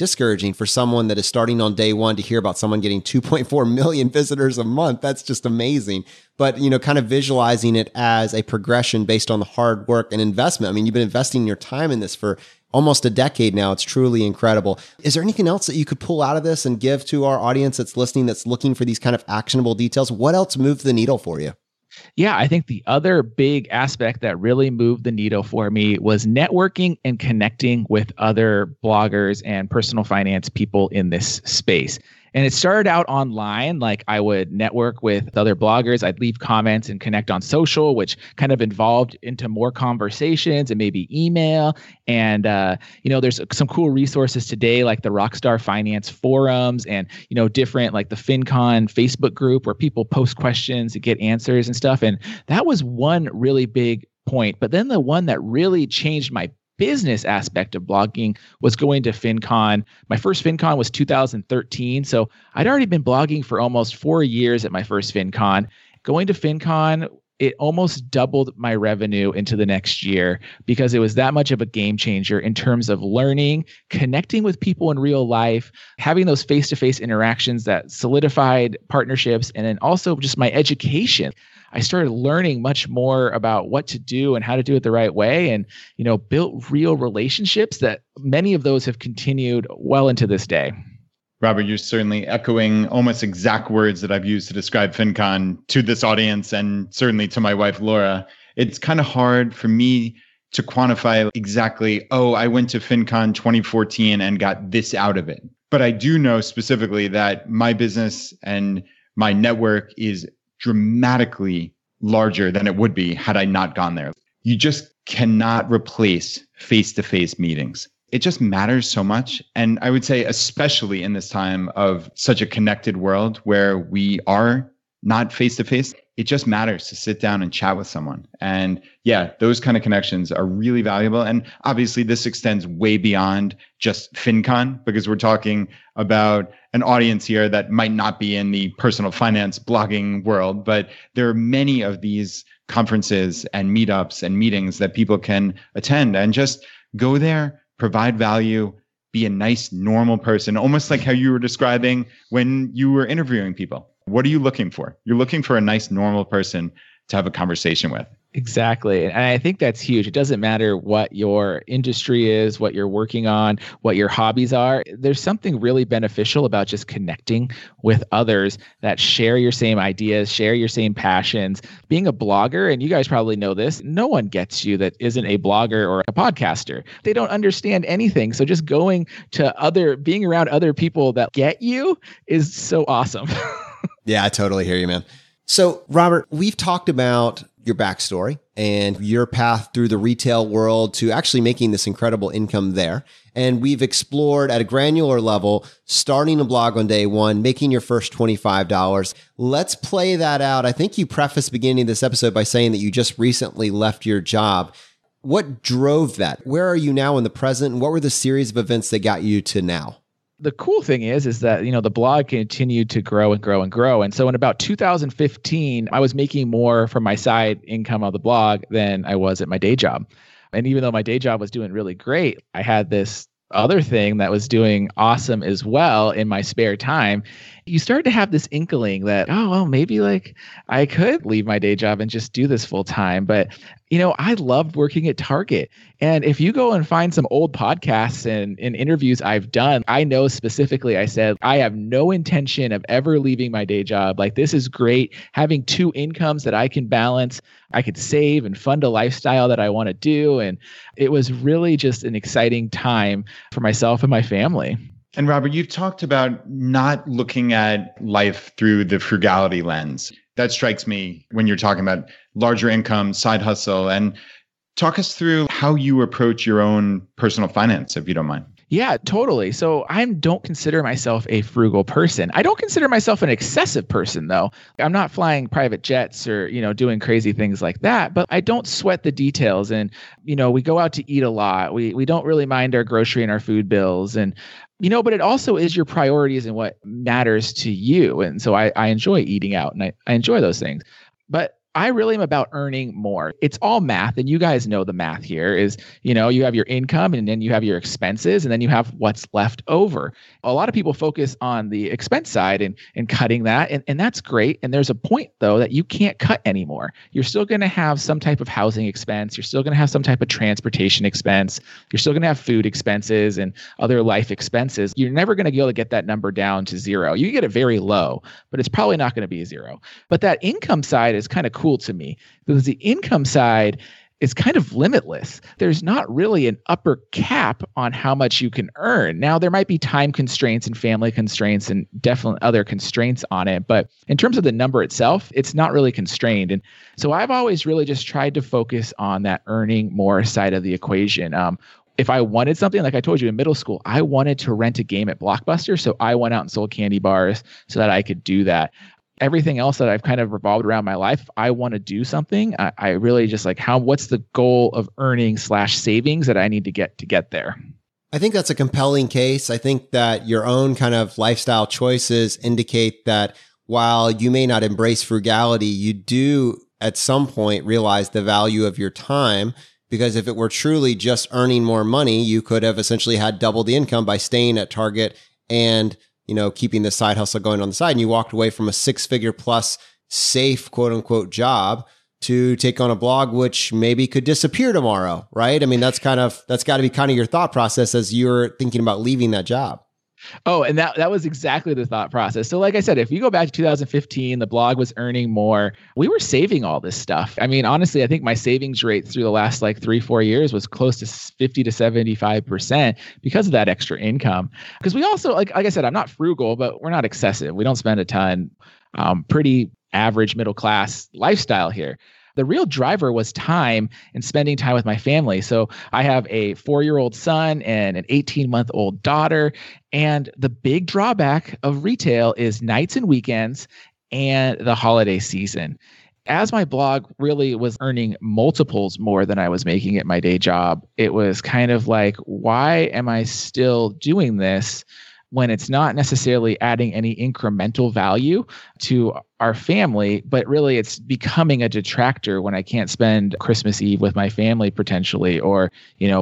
for someone that is starting on day one to hear about someone getting 2.4 million visitors a month. That's just amazing. But, kind of visualizing it as a progression based on the hard work and investment. I mean, you've been investing your time in this for almost a decade now. It's truly incredible. Is there anything else that you could pull out of this and give to our audience that's listening, that's looking for these kind of actionable details? What else moved the needle for you?
Yeah, I think the other big aspect that really moved the needle for me was networking and connecting with other bloggers and personal finance people in this space. And it started out online. Like, I would network with other bloggers. I'd leave comments and connect on social, which kind of evolved into more conversations and maybe email. And, there's some cool resources today, like the Rockstar Finance forums and, different, like the FinCon Facebook group where people post questions to get answers and stuff. And that was one really big point. But then the one that really changed my business aspect of blogging was going to FinCon. My first FinCon was 2013. So I'd already been blogging for almost 4 years at my first FinCon. Going to FinCon, it almost doubled my revenue into the next year, because it was that much of a game changer in terms of learning, connecting with people in real life, having those face-to-face interactions that solidified partnerships, and then also just my education. I started learning much more about what to do and how to do it the right way, and, built real relationships that many of those have continued well into this day.
Robert, you're certainly echoing almost exact words that I've used to describe FinCon to this audience, and certainly to my wife, Laura. It's kind of hard for me to quantify exactly, I went to FinCon 2014 and got this out of it. But I do know specifically that my business and my network is dramatically larger than it would be had I not gone there. You just cannot replace face-to-face meetings. It just matters so much. And I would say, especially in this time of such a connected world where we are not face to face, it just matters to sit down and chat with someone. And yeah, those kind of connections are really valuable. And obviously this extends way beyond just FinCon, because we're talking about an audience here that might not be in the personal finance blogging world, but there are many of these conferences and meetups and meetings that people can attend and just go there, provide value, be a nice, normal person, almost like how you were describing when you were interviewing people. What are you looking for? You're looking for a nice, normal person to have a conversation with.
Exactly. And I think that's huge. It doesn't matter what your industry is, what you're working on, what your hobbies are. There's something really beneficial about just connecting with others that share your same ideas, share your same passions. Being a blogger, and you guys probably know this, no one gets you that isn't a blogger or a podcaster. They don't understand anything. So just being around other people that get you is so awesome.
Yeah, I totally hear you, man. So, Robert, we've talked about your backstory and your path through the retail world to actually making this incredible income there. And we've explored at a granular level, starting a blog on day one, making your first $25. Let's play that out. I think you prefaced the beginning of this episode by saying that you just recently left your job. What drove that? Where are you now in the present? And what were the series of events that got you to now?
The cool thing is that, the blog continued to grow and grow and grow. And so in about 2015, I was making more from my side income of the blog than I was at my day job. And even though my day job was doing really great, I had this other thing that was doing awesome as well in my spare time. You start to have this inkling that, maybe I could leave my day job and just do this full time. But, I loved working at Target. And if you go and find some old podcasts and interviews I've done, I know specifically I said, I have no intention of ever leaving my day job. This is great. Having two incomes that I can balance. I could save and fund a lifestyle that I want to do. And it was really just an exciting time for myself and my family.
And Robert, you've talked about not looking at life through the frugality lens. That strikes me when you're talking about larger income, side hustle, and talk us through how you approach your own personal finance, if you don't mind.
Yeah, totally. So I don't consider myself a frugal person. I don't consider myself an excessive person, though. I'm not flying private jets or, doing crazy things like that, but I don't sweat the details. And, we go out to eat a lot. We don't really mind our grocery and our food bills. And, but it also is your priorities and what matters to you. And so I enjoy eating out and I enjoy those things. But I really am about earning more. It's all math. And you guys know the math here is, you have your income and then you have your expenses and then you have what's left over. A lot of people focus on the expense side and cutting that. And that's great. And there's a point though that you can't cut anymore. You're still going to have some type of housing expense. You're still going to have some type of transportation expense. You're still going to have food expenses and other life expenses. You're never going to be able to get that number down to zero. You get it very low, but it's probably not going to be zero. But that income side is kind of cool to me because the income side is kind of limitless. There's not really an upper cap on how much you can earn. Now, there might be time constraints and family constraints and definitely other constraints on it. But in terms of the number itself, it's not really constrained. And so I've always really just tried to focus on that earning more side of the equation. If I wanted something, like I told you in middle school, I wanted to rent a game at Blockbuster. So I went out and sold candy bars so that I could do that. Everything else that I've kind of revolved around my life, I want to do something. I really just what's the goal of earning / savings that I need to get there?
I think that's a compelling case. I think that your own kind of lifestyle choices indicate that while you may not embrace frugality, you do at some point realize the value of your time. Because if it were truly just earning more money, you could have essentially had double the income by staying at Target and keeping the side hustle going on the side. And you walked away from a 6-figure plus safe, quote unquote, job to take on a blog, which maybe could disappear tomorrow, right? I mean, that's got to be kind of your thought process as you're thinking about leaving that job.
Oh, and that was exactly the thought process. So like I said, if you go back to 2015, the blog was earning more. We were saving all this stuff. I mean, honestly, I think my savings rate through the last 3-4 years was close to 50 to 75% because of that extra income. Because we also, like I said, I'm not frugal, but we're not excessive. We don't spend a ton. Pretty average middle class lifestyle here. The real driver was time and spending time with my family. So I have a 4-year-old son and an 18-month-old daughter. And the big drawback of retail is nights and weekends and the holiday season. As my blog really was earning multiples more than I was making at my day job, it was kind of like, why am I still doing this when it's not necessarily adding any incremental value to our family, but really it's becoming a detractor when I can't spend Christmas Eve with my family potentially, or,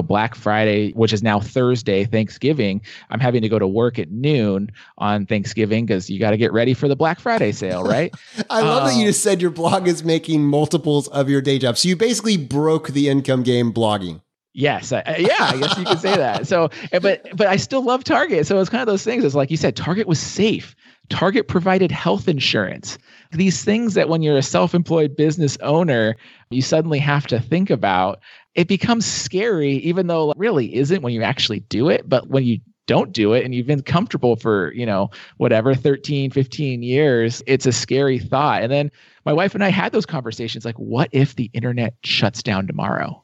Black Friday, which is now Thursday, Thanksgiving. I'm having to go to work at noon on Thanksgiving because you got to get ready for the Black Friday sale, right?
I love that you just said your blog is making multiples of your day job. So you basically broke the income game blogging.
Yes. I guess you could say that. So, but I still love Target. So it's kind of those things. It's like you said, Target was safe. Target provided health insurance. These things that when you're a self-employed business owner, you suddenly have to think about, it becomes scary, even though it really isn't when you actually do it. But when you don't do it and you've been comfortable for, 13, 15 years, it's a scary thought. And then my wife and I had those conversations like, what if the internet shuts down tomorrow?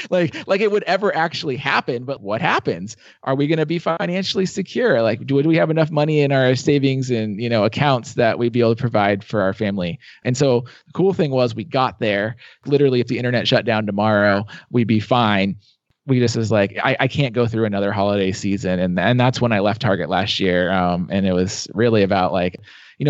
like it would ever actually happen, but what happens? Are we going to be financially secure? Like, do we have enough money in our savings and, accounts that we'd be able to provide for our family? And so the cool thing was we got there. Literally, if the internet shut down tomorrow, we'd be fine. We just was like, I can't go through another holiday season. And that's when I left Target last year. And it was really about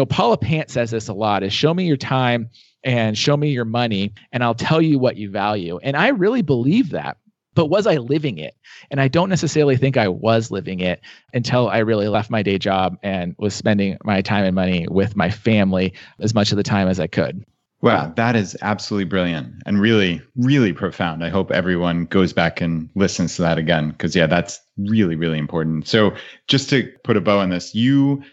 Paula Pant says this a lot, is show me your time and show me your money, and I'll tell you what you value. And I really believe that. But was I living it? And I don't necessarily think I was living it until I really left my day job and was spending my time and money with my family as much of the time as I could.
Wow, that is absolutely brilliant and really, really profound. I hope everyone goes back and listens to that again, because that's really, really important. So just to put a bow on this, you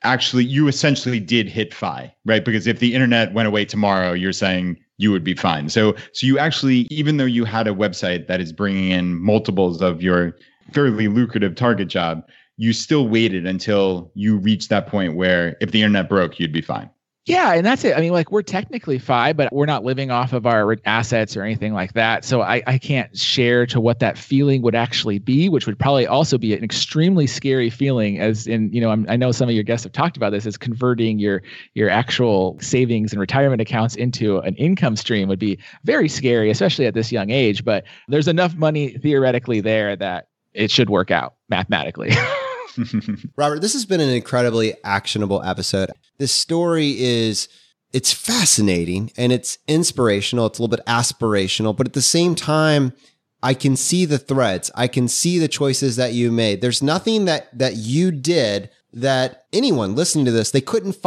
essentially did hit FI, right? Because if the internet went away tomorrow, you're saying you would be fine. So you actually, even though you had a website that is bringing in multiples of your fairly lucrative Target job, you still waited until you reached that point where if the internet broke, you'd be fine.
Yeah, and that's it. I mean, we're technically FI, but we're not living off of our assets or anything like that. So I can't share to what that feeling would actually be, which would probably also be an extremely scary feeling, as in, I know some of your guests have talked about this, is converting your actual savings and retirement accounts into an income stream would be very scary, especially at this young age. But there's enough money theoretically there that it should work out mathematically.
Robert, this has been an incredibly actionable episode. This story it's fascinating and it's inspirational. It's a little bit aspirational, but at the same time, I can see the threads. I can see the choices that you made. There's nothing that you did that anyone listening to this, they couldn't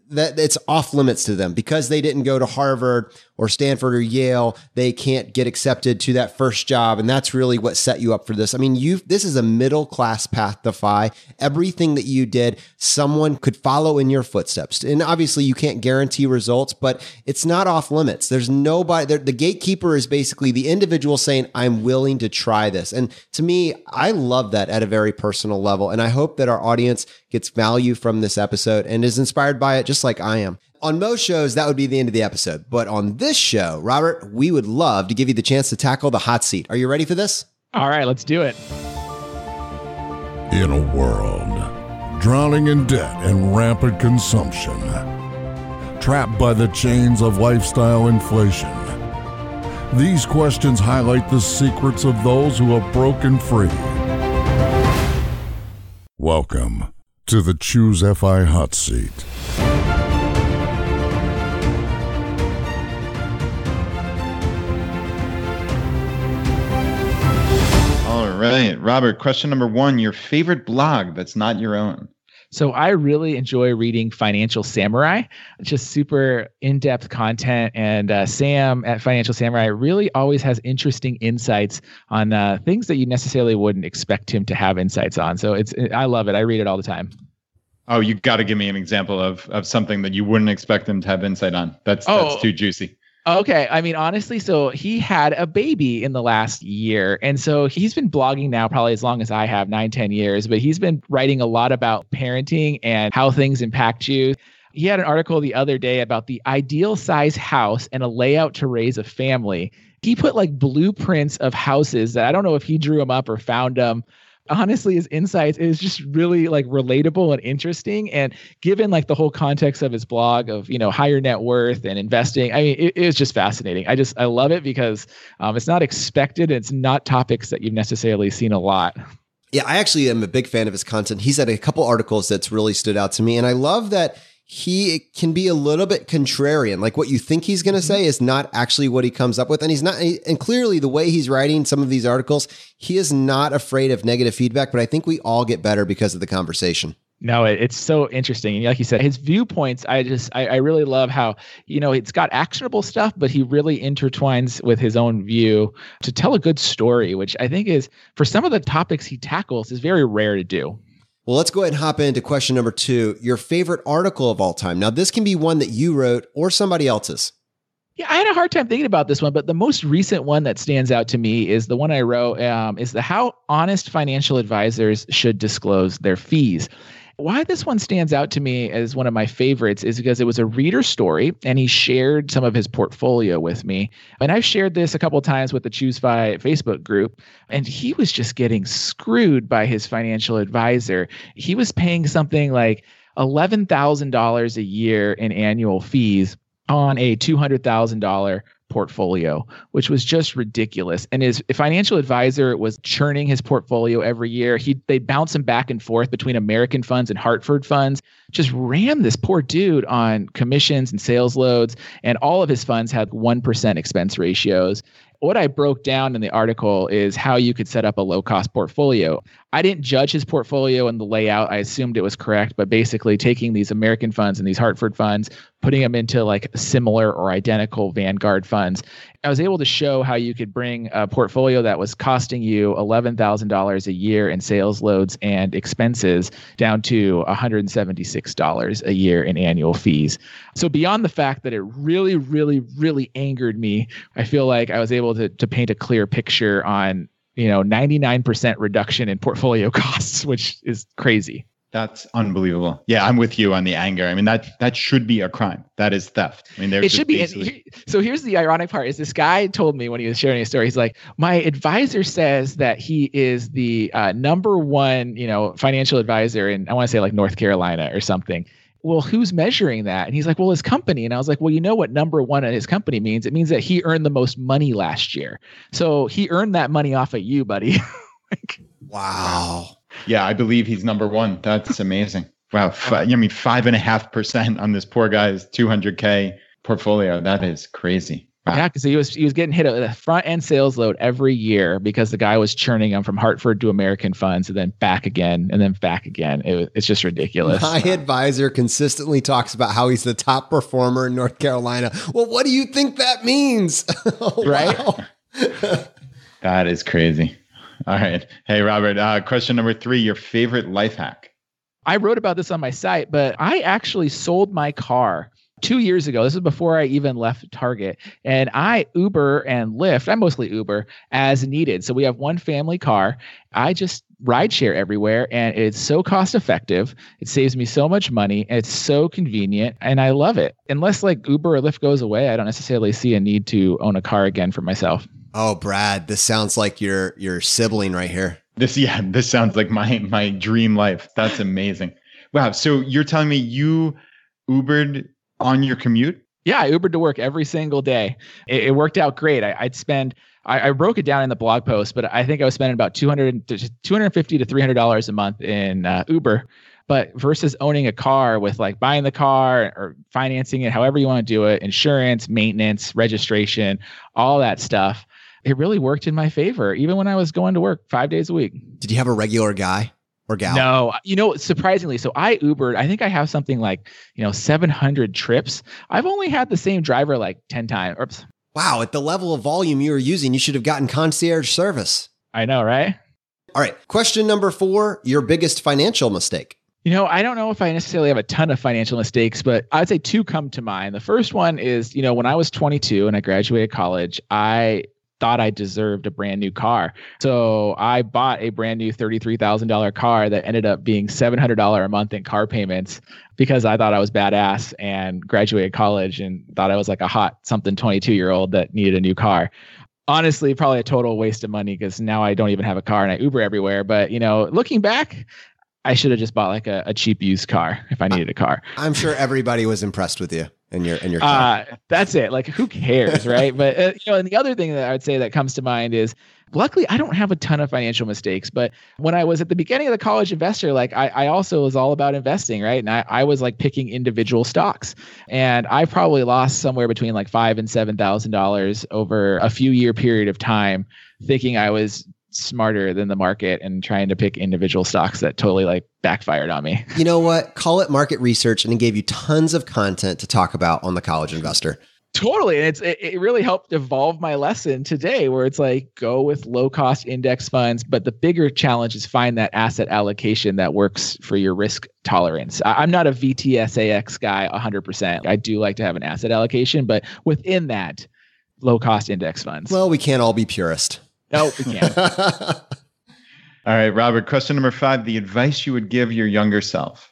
that it's off limits to them because they didn't go to Harvard or Stanford or Yale. They can't get accepted to that first job. And that's really what set you up for this. I mean, this is a middle-class path to FI. Everything that you did, someone could follow in your footsteps. And obviously you can't guarantee results, but it's not off limits. There's nobody, the gatekeeper is basically the individual saying, I'm willing to try this. And to me, I love that at a very personal level. And I hope that our audience gets value from this episode and is inspired by it just like I am. On most shows, that would be the end of the episode. But on this show, Robert, we would love to give you the chance to tackle the hot seat. Are you ready for this?
All right, let's do it.
In a world drowning in debt and rampant consumption, trapped by the chains of lifestyle inflation, these questions highlight the secrets of those who have broken free. Welcome to the Choose FI Hot Seat.
All right, Robert, question number 1, your favorite blog that's not your own.
So I really enjoy reading Financial Samurai. It's just super in-depth content. And Sam at Financial Samurai really always has interesting insights on things that you necessarily wouldn't expect him to have insights on. So I love it. I read it all the time.
Oh, you got to give me an example of something that you wouldn't expect him to have insight on. That's too juicy.
Okay. I mean, honestly, so he had a baby in the last year. And so he's been blogging now probably as long as I have, 9-10 years, but he's been writing a lot about parenting and how things impact you. He had an article the other day about the ideal size house and a layout to raise a family. He put like blueprints of houses that I don't know if he drew them up or found them, honestly, his insights is just really like relatable and interesting. And given like the whole context of his blog of, higher net worth and investing, I mean, it was just fascinating. I love it because it's not expected. It's not topics that you've necessarily seen a lot.
Yeah, I actually am a big fan of his content. He's had a couple articles that's really stood out to me. And I love that he can be a little bit contrarian. Like what you think he's going to say is not actually what he comes up with. And he's not, and clearly the way he's writing some of these articles, he is not afraid of negative feedback, but I think we all get better because of the conversation.
No, it's so interesting. And like you said, his viewpoints, I really love how, it's got actionable stuff, but he really intertwines with his own view to tell a good story, which I think is, for some of the topics he tackles, is very rare to do.
Well, let's go ahead and hop into question number 2, your favorite article of all time. Now, this can be one that you wrote or somebody else's.
Yeah, I had a hard time thinking about this one, but the most recent one that stands out to me is the one I wrote, is the how honest financial advisors should disclose their fees. Why this one stands out to me as one of my favorites is because it was a reader story and he shared some of his portfolio with me. And I've shared this a couple of times with the ChooseFi Facebook group, and he was just getting screwed by his financial advisor. He was paying something like $11,000 a year in annual fees on a $200,000 portfolio, which was just ridiculous. And his financial advisor was churning his portfolio every year. They'd bounce him back and forth between American funds and Hartford funds, just ram this poor dude on commissions and sales loads. And all of his funds had 1% expense ratios. What I broke down in the article is how you could set up a low-cost portfolio. I didn't judge his portfolio and the layout. I assumed it was correct, but basically taking these American funds and these Hartford funds, putting them into like similar or identical Vanguard funds, I was able to show how you could bring a portfolio that was costing you $11,000 a year in sales loads and expenses down to $176 a year in annual fees. So beyond the fact that it really, really, really angered me, I feel like I was able to paint a clear picture on 99% reduction in portfolio costs, which is crazy.
That's unbelievable. Yeah, I'm with you on the anger. I mean, that should be a crime. That is theft. I mean,
it should be. So here's the ironic part: is this guy told me when he was sharing his story, he's like, my advisor says that he is the number one, financial advisor in, I want to say like North Carolina or something. Well, who's measuring that? And he's like, well, his company. And I was like, well, you know what number one at his company means? It means that he earned the most money last year. So he earned that money off of you, buddy.
Wow.
Yeah, I believe he's number one. That's amazing. Wow. 5.5% on this poor guy's 200K portfolio. That is crazy. Wow.
Yeah, because he was getting hit at the front end sales load every year because the guy was churning them from Hartford to American funds and then back again and then back again. It's just ridiculous.
My advisor consistently talks about how he's the top performer in North Carolina. Well, what do you think that means?
Right?
That is crazy. All right. Hey, Robert, question number 3, your favorite life hack.
I wrote about this on my site, but I actually sold my car 2 years ago. This is before I even left Target. And I Uber and Lyft, I mostly Uber, as needed. So we have one family car. I just rideshare everywhere, and it's so cost effective. It saves me so much money. It's so convenient, and I love it. Unless like Uber or Lyft goes away, I don't necessarily see a need to own a car again for myself.
Oh, Brad, this sounds like your sibling right here.
This sounds like my dream life. That's amazing. Wow. So you're telling me you Ubered on your commute?
Yeah, I Ubered to work every single day. It worked out great. I broke it down in the blog post, but I think I was spending about $250 to $300 a month in Uber. But versus owning a car with like buying the car or financing it, however you want to do it, insurance, maintenance, registration, all that stuff, it really worked in my favor, even when I was going to work 5 days a week.
Did you have a regular guy or gal?
No, surprisingly. So I Ubered, I think I have something like, 700 trips. I've only had the same driver like 10 times. Oops.
Wow. At the level of volume you were using, you should have gotten concierge service.
I know, right?
All right. Question number 4, your biggest financial mistake.
I don't know if I necessarily have a ton of financial mistakes, but I'd say 2 come to mind. The first one is, when I was 22 and I graduated college, I thought I deserved a brand new car. So I bought a brand new $33,000 car that ended up being $700 a month in car payments because I thought I was badass and graduated college and thought I was like a hot something 22-year-old that needed a new car. Honestly, probably a total waste of money because now I don't even have a car and I Uber everywhere. But, looking back, I should have just bought like a cheap used car if I needed a car.
I'm sure everybody was impressed with you and your car.
That's it. Like, who cares, right? But and the other thing that I would say that comes to mind is, luckily, I don't have a ton of financial mistakes. But when I was at the beginning of the College Investor, like I also was all about investing, right? And I was like picking individual stocks, and I probably lost somewhere between like $5,000 and $7,000 over a few year period of time, thinking I was smarter than the market and trying to pick individual stocks that totally like backfired on me.
You know what? Call it market research, and it gave you tons of content to talk about on the College Investor.
Totally. And it really helped evolve my lesson today, where it's like, go with low cost index funds. But the bigger challenge is find that asset allocation that works for your risk tolerance. I'm not a VTSAX guy 100%. I do like to have an asset allocation, but within that, low cost index funds.
Well, we can't all be purist.
No, we can't.
All right, Robert, question number 5, the advice you would give your younger self.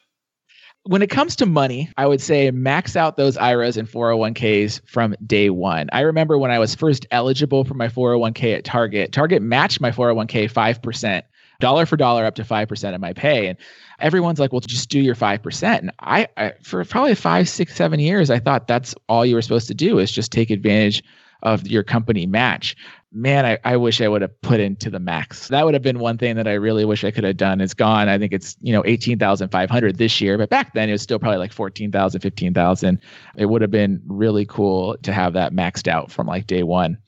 When it comes to money, I would say max out those IRAs and 401ks from day one. I remember when I was first eligible for my 401k at Target matched my 401k 5%, dollar for dollar up to 5% of my pay. And everyone's like, well, just do your 5%. And I for probably 5, 6, 7 years, I thought that's all you were supposed to do is just take advantage of your company match. Man, I wish I would have put into the max. That would have been one thing that I really wish I could have done. It's gone. I think it's, 18,500 this year, but back then it was still probably like 14,000, 15,000. It would have been really cool to have that maxed out from like day one.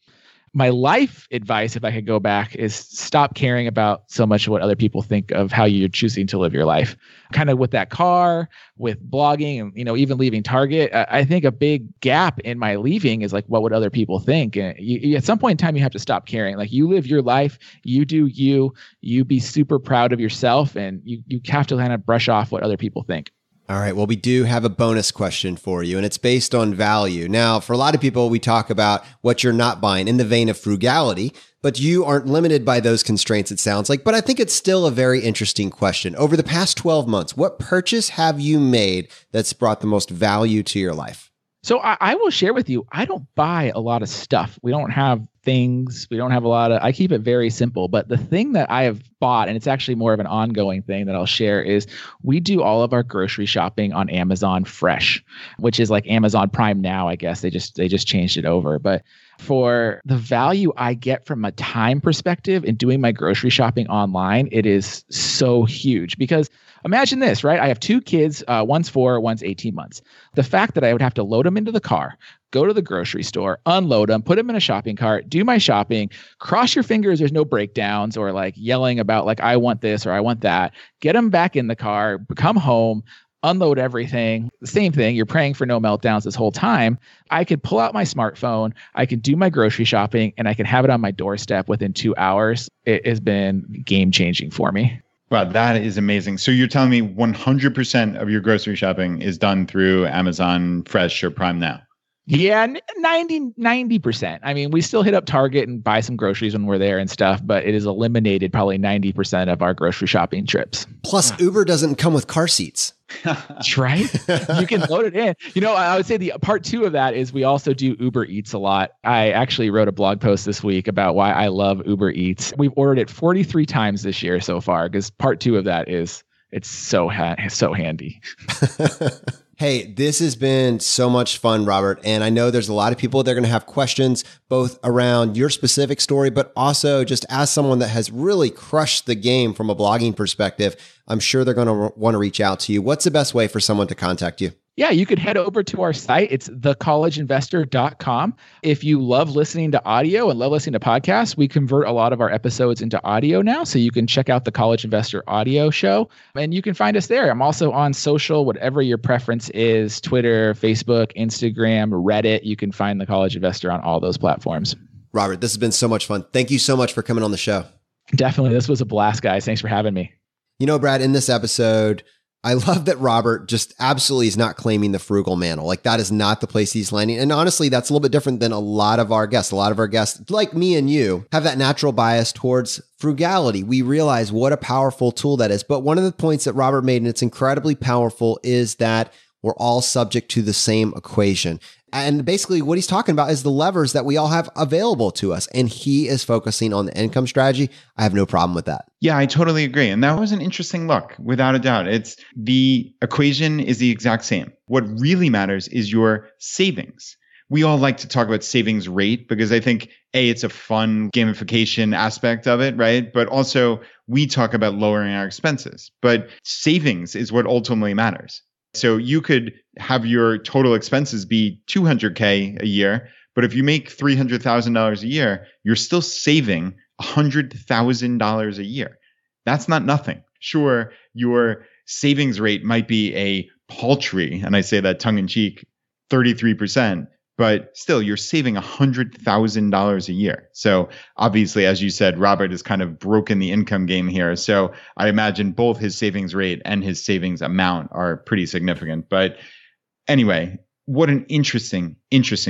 My life advice, if I could go back, is stop caring about so much of what other people think of how you're choosing to live your life. Kind of with that car, with blogging, and even leaving Target. I think a big gap in my leaving is like, what would other people think? And at some point in time, you have to stop caring. Like, you live your life, you do you be super proud of yourself, and you have to kind of brush off what other people think.
All right. Well, we do have a bonus question for you, and it's based on value. Now, for a lot of people, we talk about what you're not buying in the vein of frugality, but you aren't limited by those constraints, it sounds like. But I think it's still a very interesting question. Over the past 12 months, what purchase have you made that's brought the most value to your life?
So I will share with you, I don't buy a lot of stuff. We don't have things. We don't have I keep it very simple. But the thing that I have bought, and it's actually more of an ongoing thing that I'll share, is we do all of our grocery shopping on Amazon Fresh, which is like Amazon Prime now, I guess. They just changed it over. But for the value I get from a time perspective in doing my grocery shopping online, it is so huge. Because imagine this, right? I have 2 kids, one's 4, one's 18 months. The fact that I would have to load them into the car, go to the grocery store, unload them, put them in a shopping cart, do my shopping, cross your fingers there's no breakdowns or like yelling about like, I want this or I want that, get them back in the car, come home, unload everything. The same thing. You're praying for no meltdowns this whole time. I could pull out my smartphone. I can do my grocery shopping, and I can have it on my doorstep within 2 hours. It has been game changing for me.
Wow, that is amazing. So you're telling me 100% of your grocery shopping is done through Amazon Fresh or Prime Now?
Yeah, 90%. I mean, we still hit up Target and buy some groceries when we're there and stuff, but it has eliminated probably 90% of our grocery shopping trips.
Plus, Uber doesn't come with car seats.
That's right. You can load it in. I would say the part 2 of that is we also do Uber Eats a lot. I actually wrote a blog post this week about why I love Uber Eats. We've ordered it 43 times this year so far, because part 2 of that is it's so handy.
Hey, this has been so much fun, Robert. And I know there's a lot of people that are going to have questions both around your specific story, but also just as someone that has really crushed the game from a blogging perspective, I'm sure they're going to want to reach out to you. What's the best way for someone to contact you?
Yeah, you could head over to our site. It's thecollegeinvestor.com. If you love listening to audio and love listening to podcasts, we convert a lot of our episodes into audio now. So you can check out the College Investor audio show, and you can find us there. I'm also on social, whatever your preference is, Twitter, Facebook, Instagram, Reddit. You can find the College Investor on all those platforms.
Robert, this has been so much fun. Thank you so much for coming on the show.
Definitely. This was a blast, guys. Thanks for having me.
Brad, in this episode, I love that Robert just absolutely is not claiming the frugal mantle. Like, that is not the place he's landing. And honestly, that's a little bit different than a lot of our guests. A lot of our guests, like me and you, have that natural bias towards frugality. We realize what a powerful tool that is. But one of the points that Robert made, and it's incredibly powerful, is that We're all subject to the same equation. And basically what he's talking about is the levers that we all have available to us. And he is focusing on the income strategy. I have no problem with that.
Yeah, I totally agree. And that was an interesting look, without a doubt. It's the equation is the exact same. What really matters is your savings. We all like to talk about savings rate because I think, A, it's a fun gamification aspect of it, right? But also we talk about lowering our expenses. But savings is what ultimately matters. So you could have your total expenses be $200K a year, but if you make $300,000 a year, you're still saving $100,000 a year. That's not nothing. Sure, your savings rate might be a paltry, and I say that tongue in cheek, 33%, but still you're saving $100,000 a year. So obviously, as you said, Robert has kind of broken the income game here. So I imagine both his savings rate and his savings amount are pretty significant. But anyway, what an interesting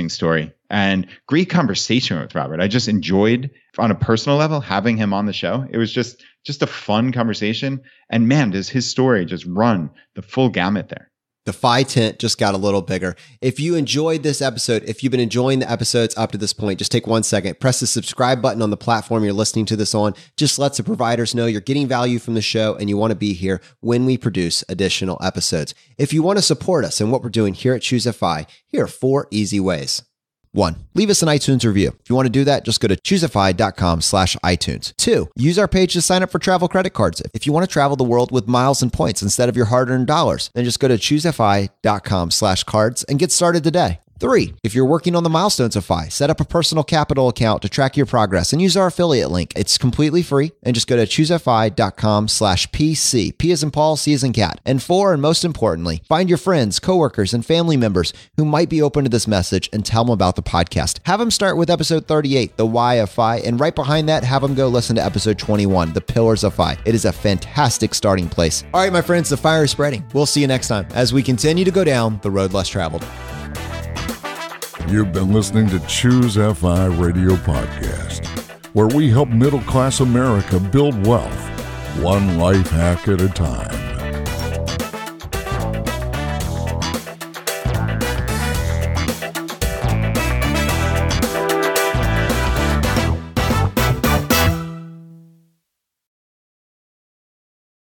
story and great conversation with Robert. I just enjoyed on a personal level having him on the show. It was just a fun conversation. And man, does his story just run the full gamut there.
The FI tent just got a little bigger. If you enjoyed this episode, if you've been enjoying the episodes up to this point, just take 1 second, press the subscribe button on the platform you're listening to this on. Just lets the providers know you're getting value from the show and you want to be here when we produce additional episodes. If you want to support us and what we're doing here at Choose FI, here are 4 easy ways. 1, leave us an iTunes review. If you want to do that, just go to choosefi.com/iTunes. 2, use our page to sign up for travel credit cards. If you want to travel the world with miles and points instead of your hard-earned dollars, then just go to choosefi.com/cards and get started today. 3, if you're working on the milestones of FI, set up a personal capital account to track your progress and use our affiliate link. It's completely free and just go to choosefi.com/PC. P as in Paul, C as in cat. And 4, and most importantly, find your friends, coworkers, and family members who might be open to this message and tell them about the podcast. Have them start with episode 38, The Why of FI, and right behind that, have them go listen to episode 21, The Pillars of FI. It is a fantastic starting place. All right, my friends, the fire is spreading. We'll see you next time as we continue to go down the road less traveled.
You've been listening to Choose FI Radio Podcast, where we help middle-class America build wealth, one life hack at a time.